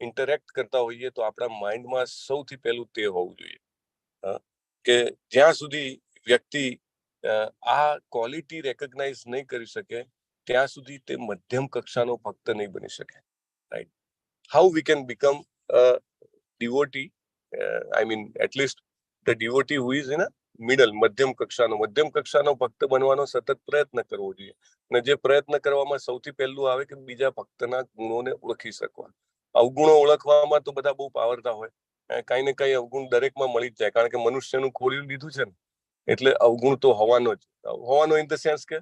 ઇન્ટરેક્ટ કરતા હોઈએ તો આપણા માઇન્ડમાં સૌથી પહેલું તે હોવું જોઈએ કે જ્યાં સુધી વ્યક્તિ આ ક્વોલિટી રેકોગ્નાઇઝ નહીં કરી શકે ત્યાં સુધી તે મધ્યમ કક્ષાનો ભક્ત નહીં બની શકે. Right? How we can become devotee, I mean at least the devotee who is in a middle, મધ્યમ કક્ષાનો ભક્ત બનવાનો સતત પ્રયત્ન કરવો જોઈએ. અને જે પ્રયત્ન કરવામાં સૌથી પહેલું આવે કે બીજા ભક્તના ગુણોને ઓળખી શકવા. અવગુણો ઓળખવામાં તો બધા બહુ પાવરતા હોય, કઈ ને કઈ અવગુણ દરેકમાં મળી જ જાય, કારણ કે મનુષ્યનું ખોલ્યું લીધું છે ને, એટલે અવગુણ તો હોવાનો ઇન ધ સેન્સ કે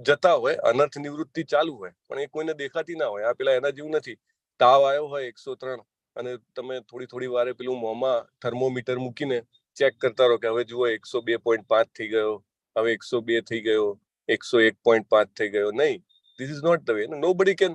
જતા હોય, અનર્થ નિવૃત્તિ ચાલુ હોય, પણ એ કોઈને દેખાતી ના હોય. આ પેલા એના જેવું નથી. તાવ આવ્યો હોય 103 અને તમે થોડી વારે પેલું મોંમાં થર્મોમીટર મૂકીને ચેક કરતા રહો કે હવે જુઓ 102.5 થઈ ગયો, હવે 102 થઈ ગયો, 101.5 થઈ ગયો. નહીં, this is not the way. Nobody can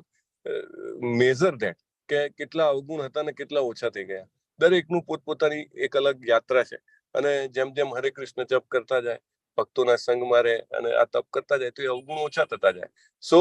measure that કે કેટલા અવગુણ હતા ને કેટલા ઓછા થઈ ગયા. દરેકનું પોતપોતાની એક અલગ યાત્રા છે. અને જેમ જેમ હરે કૃષ્ણ જપ કરતા જાય, ભક્તોના સંગમાં રહે અને આ તપ કરતા જાય તો એ અવગુણ ઓછા થતા જાય. So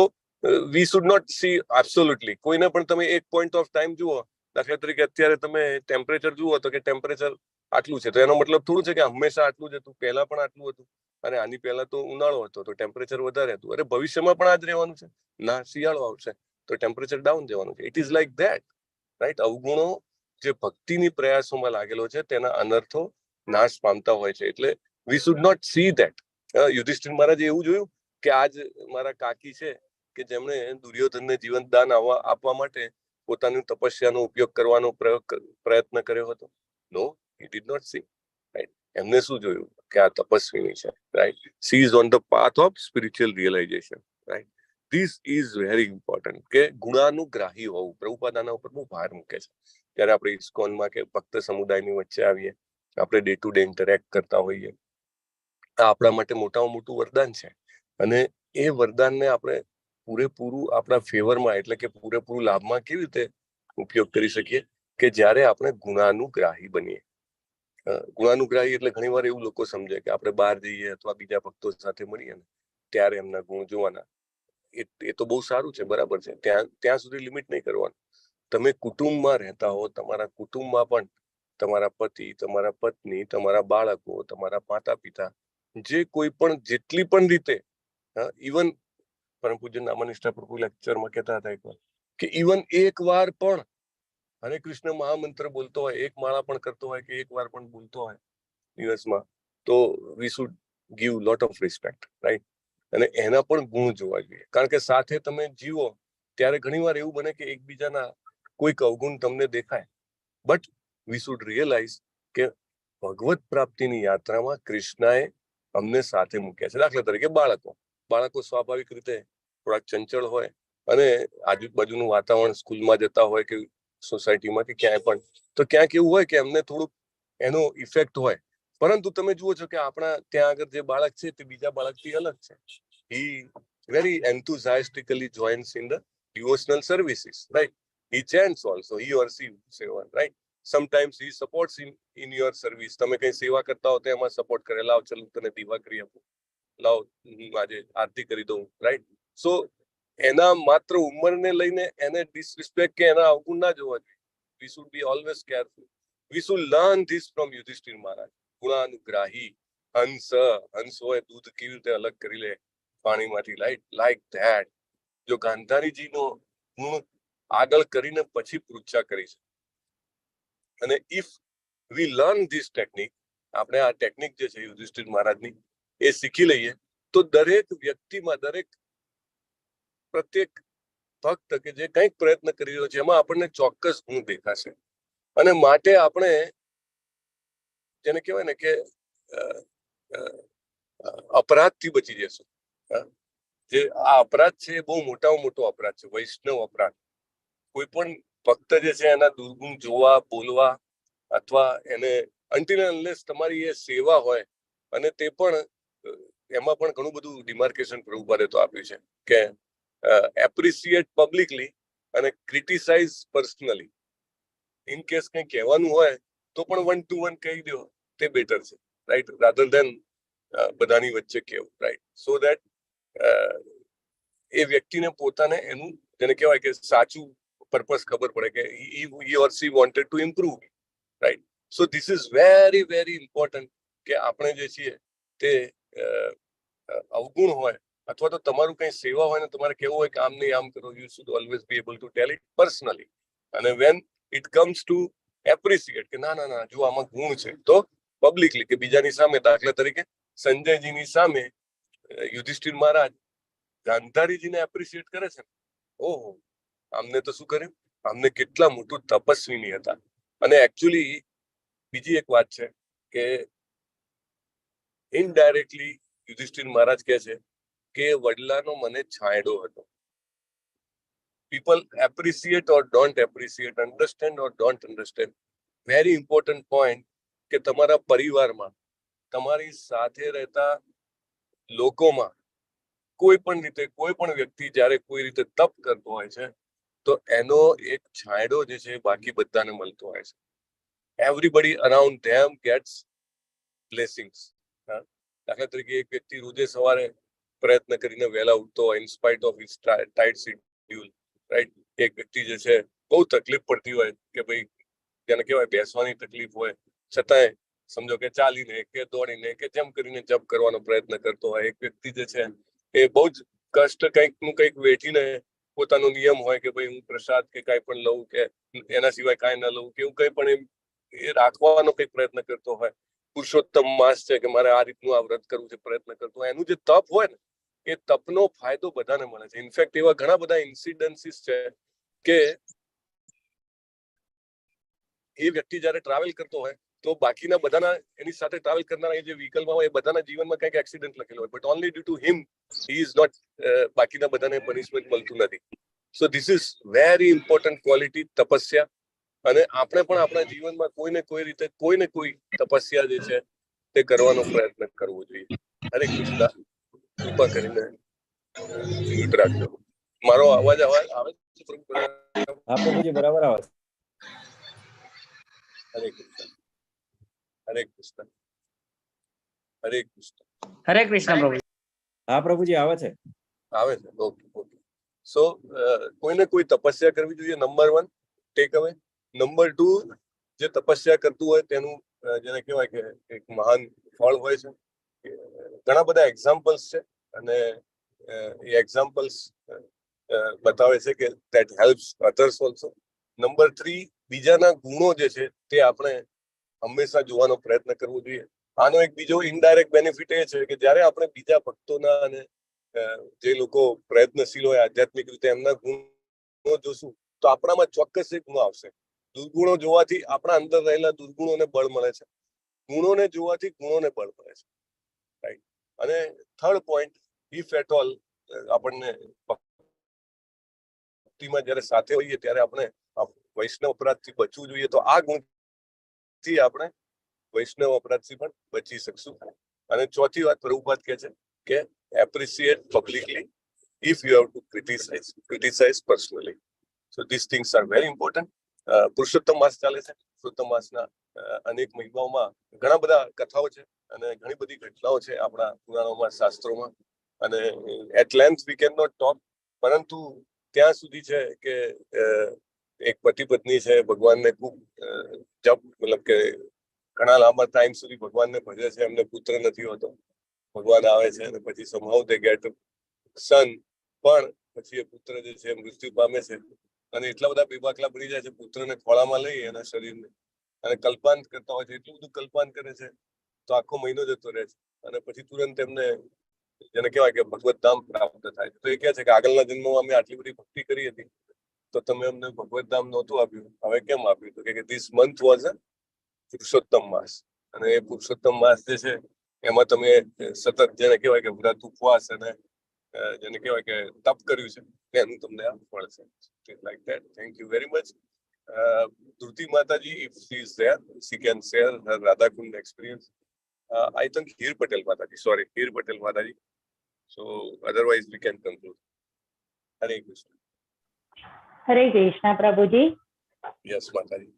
we should not see absolutely કોઈને પણ તમે એક પોઈન્ટ ઓફ ટાઈમ જુઓ. દાખલા તરીકે અત્યારે તમે ટેમ્પરેચર જુઓ તો કે ટેમ્પરેચર આટલું છે, તો એનો મતલબ થોડું છે કે હંમેશા આટલું જ હતું, પહેલા પણ આટલું હતું, અને આની પહેલા તો ઉનાળો હતો તો ટેમ્પરેચર વધારે હતું. અરે ભવિષ્યમાં પણ આ જ રહેવાનું છે. ના, શિયાળો આવશે તો ટેમ્પરેચર ડાઉન જવાનું છે. It is like that. Right? અવગુણો જે ભક્તિની પ્રયાસોમાં લાગેલો છે તેના અનર્થો નાશ પામતા હોય છે. એટલે we should not see that. Yudhishthira મહારાજે એવું જોયું કે આજ મારા કાકી છે કે જેમણે દુર્યોધનને જીવન દાન આપવા માટે પોતાની તપસ્યાનો ઉપયોગ કરવાનો પ્રયત્ન કર્યો હતો. નો, he did not see. Right? એમને શું જોયું કે આ તપસ્વીની છે, right? She is on the path of spiritual realisation, right? This is very important કે ગુણાનુગ્રાહી હોવું. પ્રભુપાદ આના ઉપર બહુ ભાર મૂકે છે. ત્યારે આપણે ઇસ્કોનમાં કે ભક્ત સમુદાયની વચ્ચે આવીએ, આપણે ડે ટુ ડે ઇન્ટરેક્ટ કરતા હોઈએ, આ આપણા માટે મોટામાં મોટું વરદાન છે. અને એ વરદાનને આપણે પૂરેપૂરું આપણા ફેવરમાં, એટલે કે પૂરેપૂરું લાભમાં કેવી રીતે ઉપયોગ કરી શકીએ કે જ્યારે આપણે ગુણાનુગ્રાહી બનીએ. ગુણાનુગ્રાહી એટલે ઘણી વાર એવું લોકો સમજે કે આપણે બહાર જઈએ અથવા બીજા ભક્તો સાથે મળીએ ને ત્યારે એમના ગુણ જોવાના. એ તો બહુ સારું છે, બરાબર છે, ત્યાં સુધી લિમિટ નહીં કરવાનું. તમે કુટુંબમાં રહેતા હો, તમારા કુટુંબમાં પણ તમારા પતિ, તમારા પત્ની, તમારા બાળકો, તમારા માતા પિતા, જે કોઈ પણ જેટલી પણ રીતે, ઇવન પરમ પૂજ્ય નામનિષ્ઠા પ્રભુ લેક્ચરમાં કહેતા હતા એકવાર કે ઇવન એક વાર પણ હરે કૃષ્ણ મહામંત્ર બોલતો હોય, એક માળા પણ કરતો હોય કે એક વાર પણ બોલતો હોય દિવસમાં, તો we should give lot of respect, right? અને એના પણ ગુણ જોવા જોઈએ. કારણ કે સાથે તમે જીવો ત્યારે ઘણી વાર એવું બને કે એકબીજાના કોઈક અવગુણ તમને દેખાય, બટ વી શુડ રિયલાઇઝ કે ભગવત પ્રાપ્તિની યાત્રામાં કૃષ્ણએ અમને સાથે મૂક્યા છે. દાખલા તરીકે બાળકો સ્વાભાવિક રીતે થોડાક ચંચળ હોય અને આજુબાજુનું વાતાવરણ, સ્કૂલમાં જતા હોય કે સોસાયટીમાં કે ક્યાંય પણ, તો ક્યાંક એવું હોય કે એમને થોડુંક એનો ઇફેક્ટ હોય. પરંતુ તમે જુઓ છો કે આપણા ત્યાં આગળ જે બાળક છે તે બીજા બાળકથી અલગ છે. He very enthusiastically joins in the devotional services, right? He chants also, he or she, right? Sometimes he supports in your service. તમે કઈ સેવા કરતા હો તો એમાં સપોર્ટ કરે, લાવ ચલો તને દીવા કરી આપું, લાવ આજે આરતી કરી દઉં, રાઈટ? સો એના માત્ર ઉંમરને લઈને એને ડિસરિસ્પેક્ટ કે એના અવગુણ ના જોવા જોઈએ. We should be always careful. We should learn this from Yudhishthir મહારાજ. ગુણાનુગ્રાહી, હંસ હોય દૂધ કેવી રીતે અલગ કરી લે પાણીમાંથી, રાઈટ? Like that. જો ગાંધારીજીનો ગુણ આગળ કરીને પછી પૃચ્છા કરી છે. અને if we learn this technique, આપણે આ ટેકનિક જે છે યુધિષ્ઠિર મહારાજની એ શીખી લઈએ તો દરેક વ્યક્તિમાં, દરેક પ્રત્યેક ભક્ત કે જે કંઈક પ્રયત્ન કરી રહ્યો છે એમાં આપણને ચોક્કસ ગુણ દેખાશે. અને માટે આપણે જેને કહેવાય ને કે અપરાધથી બચી જશું. જે આ અપરાધ છે એ બહુ મોટામાં મોટો અપરાધ છે, વૈષ્ણવ અપરાધ. કોઈ પણ ભક્ત જે છે એના દુર્ગુણ જોવા, બોલવા અથવા એને અનટિલ અનલેસ તમારી એ સેવા હોય, અને તે પણ એમાં પણ ઘણું બધું ડિમાર્કેશન પ્રભુપાદે તો આપ્યું છે કે એપ્રિસિએટ પબ્લિકલી અને ક્રિટિસાઇઝ પર્સનલી. ઇન કેસ કંઈ કહેવાનું હોય તો પણ 1 to 1 કહી દો, તે બેટર છે, રાઈટ? રાધર દેન બધાની વચ્ચે કહેવું, રાઈટ? સો દેટ એ વ્યક્તિને પોતાને એનું જેને કહેવાય કે સાચું પર્પસ ખબર પડે કે he or she wanted to improve, right? So this is very very important કે આપણે જે છીએ તે અવગુણ હોય અથવા તો તમારું કંઈ સેવા હોય ને તમારે કેવું હોય કે આમ નહીં આમ કરો, you should always be able to tell it personally. અને when it comes to appreciate કે ના ના ના જો આમાં ગુણ છે તો પબ્લિકલી કે બીજાની સામે, દાખલા તરીકે સંજયજીની સામે યુધિષ્ઠિર મહારાજ ગાંધારીજીને એપ્રિશિએટ કરે છે. ઓહો, આમને તો શું કર્યું, આમને કેટલા મોટું તપસ્વીની હતા. અને એકચ્યુઅલી બીજી એક વાત છે કે ઇનડાયરેક્ટલી યુધિષ્ઠિર મહારાજ કહે છે કે વડલાનો મને છાંયડો હતો. People appreciate or don't appreciate, understand or don't understand, very important point કે તમારા પરિવારમાં, તમારી સાથે રહેતા લોકોમાં કોઈ પણ રીતે કોઈ પણ વ્યક્તિ જ્યારે કોઈ રીતે તપ કરતો હોય છે તો એનો એક છાંયડો જે છે બાકી બધાને મળતો હોય છે. એવરીબડી અરાઉન્ડ ધેમ ગેટ્સ બ્લેસિંગ્સ. દાખલા તરીકે એક વ્યક્તિ રોજે સવારે પ્રયત્ન કરીને વહેલા ઉઠતો હોય, in spite of his tight schedule, right? એક વ્યક્તિ જે છે બહુ તકલીફ પડતી હોય કે ભાઈ જેને કહેવાય બેસવાની તકલીફ હોય, છતાંય સમજો કે ચાલીને કે દોડીને કે જેમ કરીને જપ કરવાનો પ્રયત્ન કરતો હોય. એક વ્યક્તિ જે છે એ બહુ જ કષ્ટ કંઈક નું કંઈક વેઠીને પોતાનો નિયમ હોય કે ભાઈ હું પ્રસાદ કે કાંઈ પણ લઉં કે એના સિવાય કાંઈ ના લઉં કે એવું કંઈ પણ એ રાખવાનો કંઈક પ્રયત્ન કરતો હોય. પુરુષોત્તમ માસ છે કે મારે આ રીતનું આ વ્રત કરવું છે, પ્રયત્ન કરતો હોય. એનું જે તપ હોય ને એ તપનો ફાયદો બધાને મળે છે. ઇનફેક્ટ એવા ઘણા બધા ઇન્સિડન્સીસ છે કે એ વ્યક્તિ જયારે ટ્રાવેલ કરતો હોય તો બાકીના બધાના એની સાથે ટ્રાવેલ કરનારા જે વ્હીકલમાં હોય એ બધાના જીવનમાં કંઈક એક્સિડન્ટ લખેલો હોય, but only due to him he is not, બાકીના બધાને પનિશમેન્ટ મળતું નથી. So this is very important quality, તપસ્યા. અને આપણે પણ આપણા જીવનમાં કોઈને કોઈ રીતે કોઈને કોઈ તપસ્યા જે છે તે કરવાનો પ્રયત્ન કરવો જોઈએ. હરે કૃષ્ણ. કૃપા કરીને મ્યુટ રાખજો. મારો અવાજ આવે છે?
હા પ્રભુજી, બરાબર આવે છે.
હરે કૃષ્ણ. હરે કૃષ્ણ. હરે કૃષ્ણ.
હરે કૃષ્ણ પ્રભુ.
હા પ્રભુજી, આવે છે.
આવે છે. Okay okay. સો કોઈને કોઈ તપસ્યા કરવી જોઈએ. નંબર 1 ટેક અવે. નંબર 2, જે તપસ્યા કરતું હોય તેનું જેને કહેવાય કે એક મહાન ફળ હોય છે. ઘણા બધા એક્ઝામ્પલ્સ છે અને એ એક્ઝામ્પલ્સ બતાવે છે કે that helps others also. Number 3, બીજાના ગુણો જે છે તે આપણે હંમેશા જોવાનો પ્રયત્ન કરવો જોઈએ. આનો એક બીજો ઇનડાયરેક્ટ બેનિફિટ એ છે કે જ્યારે આપણે બીજા ભક્તોના અને જે લોકો પ્રયત્નશીલ હોય આધ્યાત્મિક રીતે એમના ગુણો જોશું તો આપણામાં ચોક્કસ એક ગુણ આવશે. દુર્ગુણો જોવાથી આપણા અંદર રહેલા દુર્ગુણોને બળ મળે છે, ગુણોને જોવાથી ગુણોને બળ મળે છે, રાઈટ. અને third point, if at all આપણને ભક્તિમાં જ્યારે સાથે હોઈએ ત્યારે આપણે વૈષ્ણવ અપરાધથી બચવું જોઈએ. તો આ ગુણથી આપણે વૈષ્ણવ અપરાધથી પણ બચી શકશું. અને ચોથી વાત પ્રભુપાદ કહે છે કે appreciate publicly if you have to criticize personally. So these things are very important. Purushottam માસ ચાલે છે. પુરુષોત્તમ માસના અનેક મહિમાઓમાં ઘણા બધા કથાઓ છે અને ઘણી બધી ઘટનાઓ છે આપણા પુરાણોમાં, શાસ્ત્રોમાં. અને at length we can not talk, પરંતુ ત્યાં સુધી છે કે એક પતિ પત્ની છે, ભગવાનને ખૂબ જપ મતલબ કે ઘણા લાંબા ટાઈમ સુધી ભગવાનને ભજે છે, એમને પુત્ર નથી હોતો. ભગવાન આવે છે અને પછી somehow they get સન, પણ પછી એ પુત્ર જે છે મૃત્યુ પામે છે અને એટલા બધા બેબાકલા પડી જાય છે પુત્રને ખોળામાં લઈ એના શરીરને, અને કલ્પાંત કરતા હોય છે. એટલું બધું કલ્પાંત કરે છે તો આખો મહિનો જતો રહે છે અને પછી તુરંત એમને જેને કહેવાય કે ભગવત ધામ પ્રાપ્ત થાય છે. તો એ કહે છે કે આગળના જન્મમાં અમે આટલી બધી ભક્તિ કરી હતી તો તમે અમને ભગવત ધામ નહોતું આપ્યું, હવે કેમ આપ્યું? તો કે this month was a Purushottam માસ. અને એ પુરુષોત્તમ માસ જે છે એમાં તમે સતત જેને કહેવાય કે વ્રત, ઉપવાસ અને જેને કહેવાય કે તપ કર્યું છે એનું તમને આ ફળ છે. Like that. Thank you very much. Dhriti Mataji, if she is there, she can share her Radhakund experience. I think Heer Patel Mataji, sorry, Heer Patel Mataji. So otherwise we can conclude. Hare Krishna.
હરે કૃષ્ણ પ્રભુજી.
Yes, Mataji.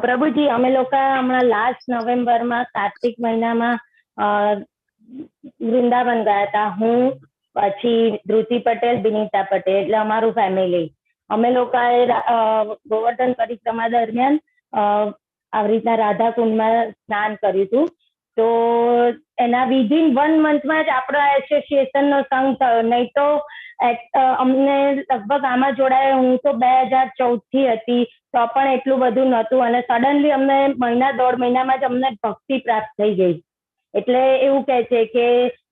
પ્રભુજી, અમે લોકો હમણાં last નવેમ્બરમાં કાર્તિક મહિનામાં વૃંદાવન ગયા હતા. હું, પછી ધૃતિ પટેલ, બિનિતા પટેલ, એટલે અમારું ફેમિલી. અમે લોકોએ ગોવર્ધન પરિક્રમા દરમિયાન આવી રીતના રાધાકુંડમાં સ્નાન કર્યું હતું. તો એના વિધિન 1 મંથમાં જ આપણા એસોસિએશનનો સંઘ થયો. નહીં તો અમને લગભગ આમાં જોડાયા હું તો 2014 થી હતી, તો પણ એટલું બધું નહોતું. અને સડનલી અમને મહિના 1.5 મહિનામાં જ અમને ભક્તિ પ્રાપ્ત થઈ ગઈ. એટલે એવું કહે છે કે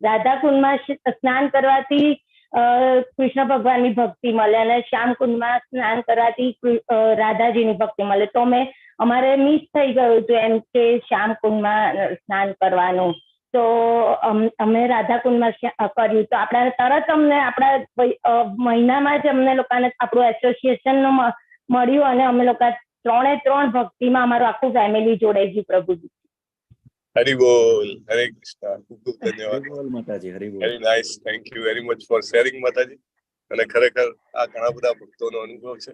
રાધાકુંડમાં સ્નાન કરવાથી કૃષ્ણ ભગવાનની ભક્તિ મળે અને શ્યામકુંડમાં સ્નાન કરવાથી રાધાજીની ભક્તિ મળે. તો અમારે મિસ થઈ ગયું હતું એમ કે શ્યામકુંડમાં સ્નાન કરવાનું. તો અમે રાધાકુંડમાં કર્યું. તો આપણા તરત અમને આપણા મહિનામાં જ અમને લોકોને આપણું એસોસિએશનનું મળ્યું અને અમે લોકો 3 ભક્તિમાં અમારું આખું ફેમિલી જોડાઈ ગયું. પ્રભુજી,
હરિ બોલ. હરે કૃષ્ણ. ખૂબ ખૂબ ધન્યવાદ
માતાજી. હરિ બોલ.
Very nice. Thank you very much for sharing માતાજી. અને ખરેખર આ ઘણા બધા ભક્તોનો અનુભવ છે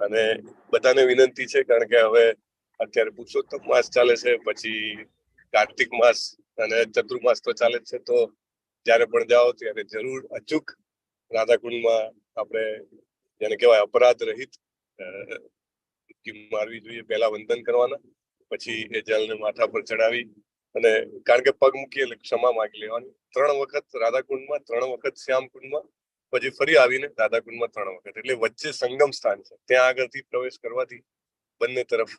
અને બધાને વિનંતી છે, કારણ કે હવે અત્યારે પુરુષોત્તમ માસ ચાલે છે, પછી કાર્તિક માસ અને ચતુર્માસ તો ચાલે જ છે. તો જયારે પણ જાઓ ત્યારે જરૂર અચૂક રાધાકુંડમાં આપણે જેને કહેવાય અપરાધ રહિત મારવી જોઈએ. પહેલા વંદન કરવાના, પછી એ જલને માથા પર ચડાવી અને કારણ કે પગ મૂકી એટલે ક્ષમા માંગી લેવાની. 3 વખત રાધાકુંડમાં, 3 વખત શ્યામકુંડમાં, પછી ફરી આવીને રાધાકુંડમાં 3 વખત. એટલે વચ્ચે સંગમ સ્થાન છે, ત્યાં આગળથી પ્રવેશ કરવાથી બંને તરફ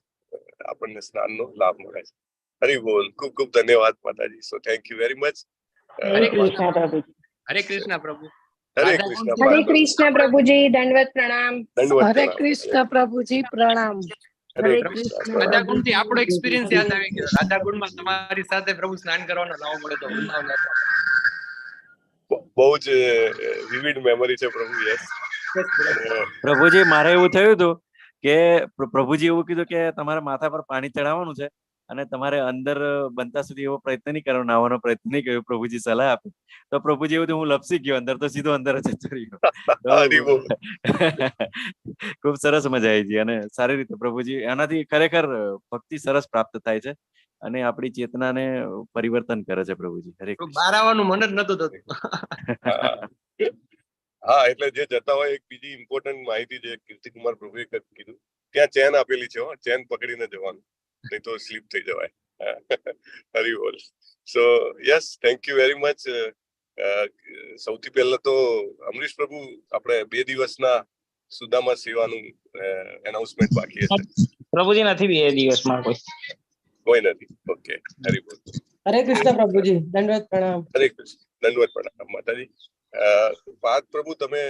આપણને સ્નાનનો લાભ મળે છે. હરિ બોલ. ખૂબ ખૂબ ધન્યવાદ માતાજી. So thank you very much.
હરે કૃષ્ણ પ્રભુ.
હરે કૃષ્ણ પ્રભુ.
હરે કૃષ્ણ.
હરે કૃષ્ણ પ્રભુજી, દંડવત પ્રણામ.
દંડવત
હરે
પ્રણામ.
કૃષ્ણ પ્રભુજી, પ્રણામ.
હરે
કૃષ્ણ.
રાધાકુંડ થી આપણો એક્સપિરિયન્સ યાદ આવી ગયો. રાધાકુંડ માં તમારી સાથે પ્રભુ સ્નાન કરવાનો લાવો મળ્યો તો વૃંદાવન યાત્રા.
બહુ જ વિવિડ મેમરી છે પ્રભુ. યસ.
પ્રભુજી મારે એવું થયું હતું કે પ્રભુજી એવું કીધું કે તમારે માથા પર પાણી ચડાવવાનું છે અને તમારે અંદર બનતા સુધી એવો પ્રયત્ન નહીં કરવાનો, નાવાનો પ્રયત્ન નહીં કર્યો. પ્રભુજી સલાહ આપી તો પ્રભુજી એવું હું લપસી ગયો અંદર, તો સીધો અંદર જ જતો રહ્યો. ખૂબ સરસ મજા આવી ગઈ અને સારી રીતે પ્રભુજી એનાથી ખરેખર ભક્તિ સરસ પ્રાપ્ત થાય છે અને આપણી ચેતનાને પરિવર્તન કરે છે પ્રભુજી. હરે કૃષ્ણ.
બહાર આવવાનું મન જ નતું થતું.
હા, એટલે જે જતા હોય એક બીજી ઇમ્પોર્ટન્ટ માહિતી જે કીર્તિકુમાર પ્રભુએ કીધું, ત્યાં ચેન આપેલી છે, ચેન પકડીને જવાનું, નહીં તો સ્લીપ થઈ જવાય. હરી બોલ. સો yes, thank you very much. સૌથી પહેલા તો અમરીશ પ્રભુ, આપણે 2 દિવસના સુદામા સેવાનું એનાઉન્સમેન્ટ બાકી છે.
પ્રભુજી નથી 2 દિવસમાં
કોઈ નથી. ઓકે, હરી બોલ.
હરે કૃષ્ણ પ્રભુજી, દંડવત પ્રણામ.
હરે કૃષ્ણ, દંડવત પ્રણામ માતાજી. પાર્થ પ્રભુ, તમે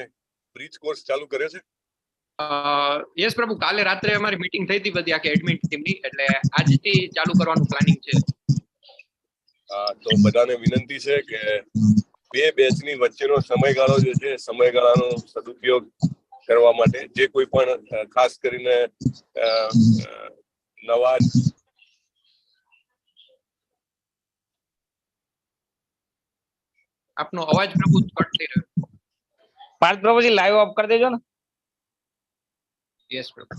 બ્રિજ કોર્સ ચાલુ કર્યો છે?
યસ પ્રભુ, કાલે રાત્રે અમારી મીટિંગ થઈ હતી બધી આખી એડમિન ટીમની, એટલે આજથી ચાલુ કરવાનું પ્લાનિંગ છે.
તો બધાને વિનંતી છે કે 2 બેચની વચ્ચેનો સમયગાળો જે છે, સમયગાળાનો સદુપયોગ કરવા માટે જે કોઈ પણ ખાસ કરીને નવા
આપનો અવાજ પ્રભુ કટ થઈ રહ્યો.
પાર્થ પ્રભુજી લાઈવ ઓફ કરી દેજો ને.
યસ પ્રભુ.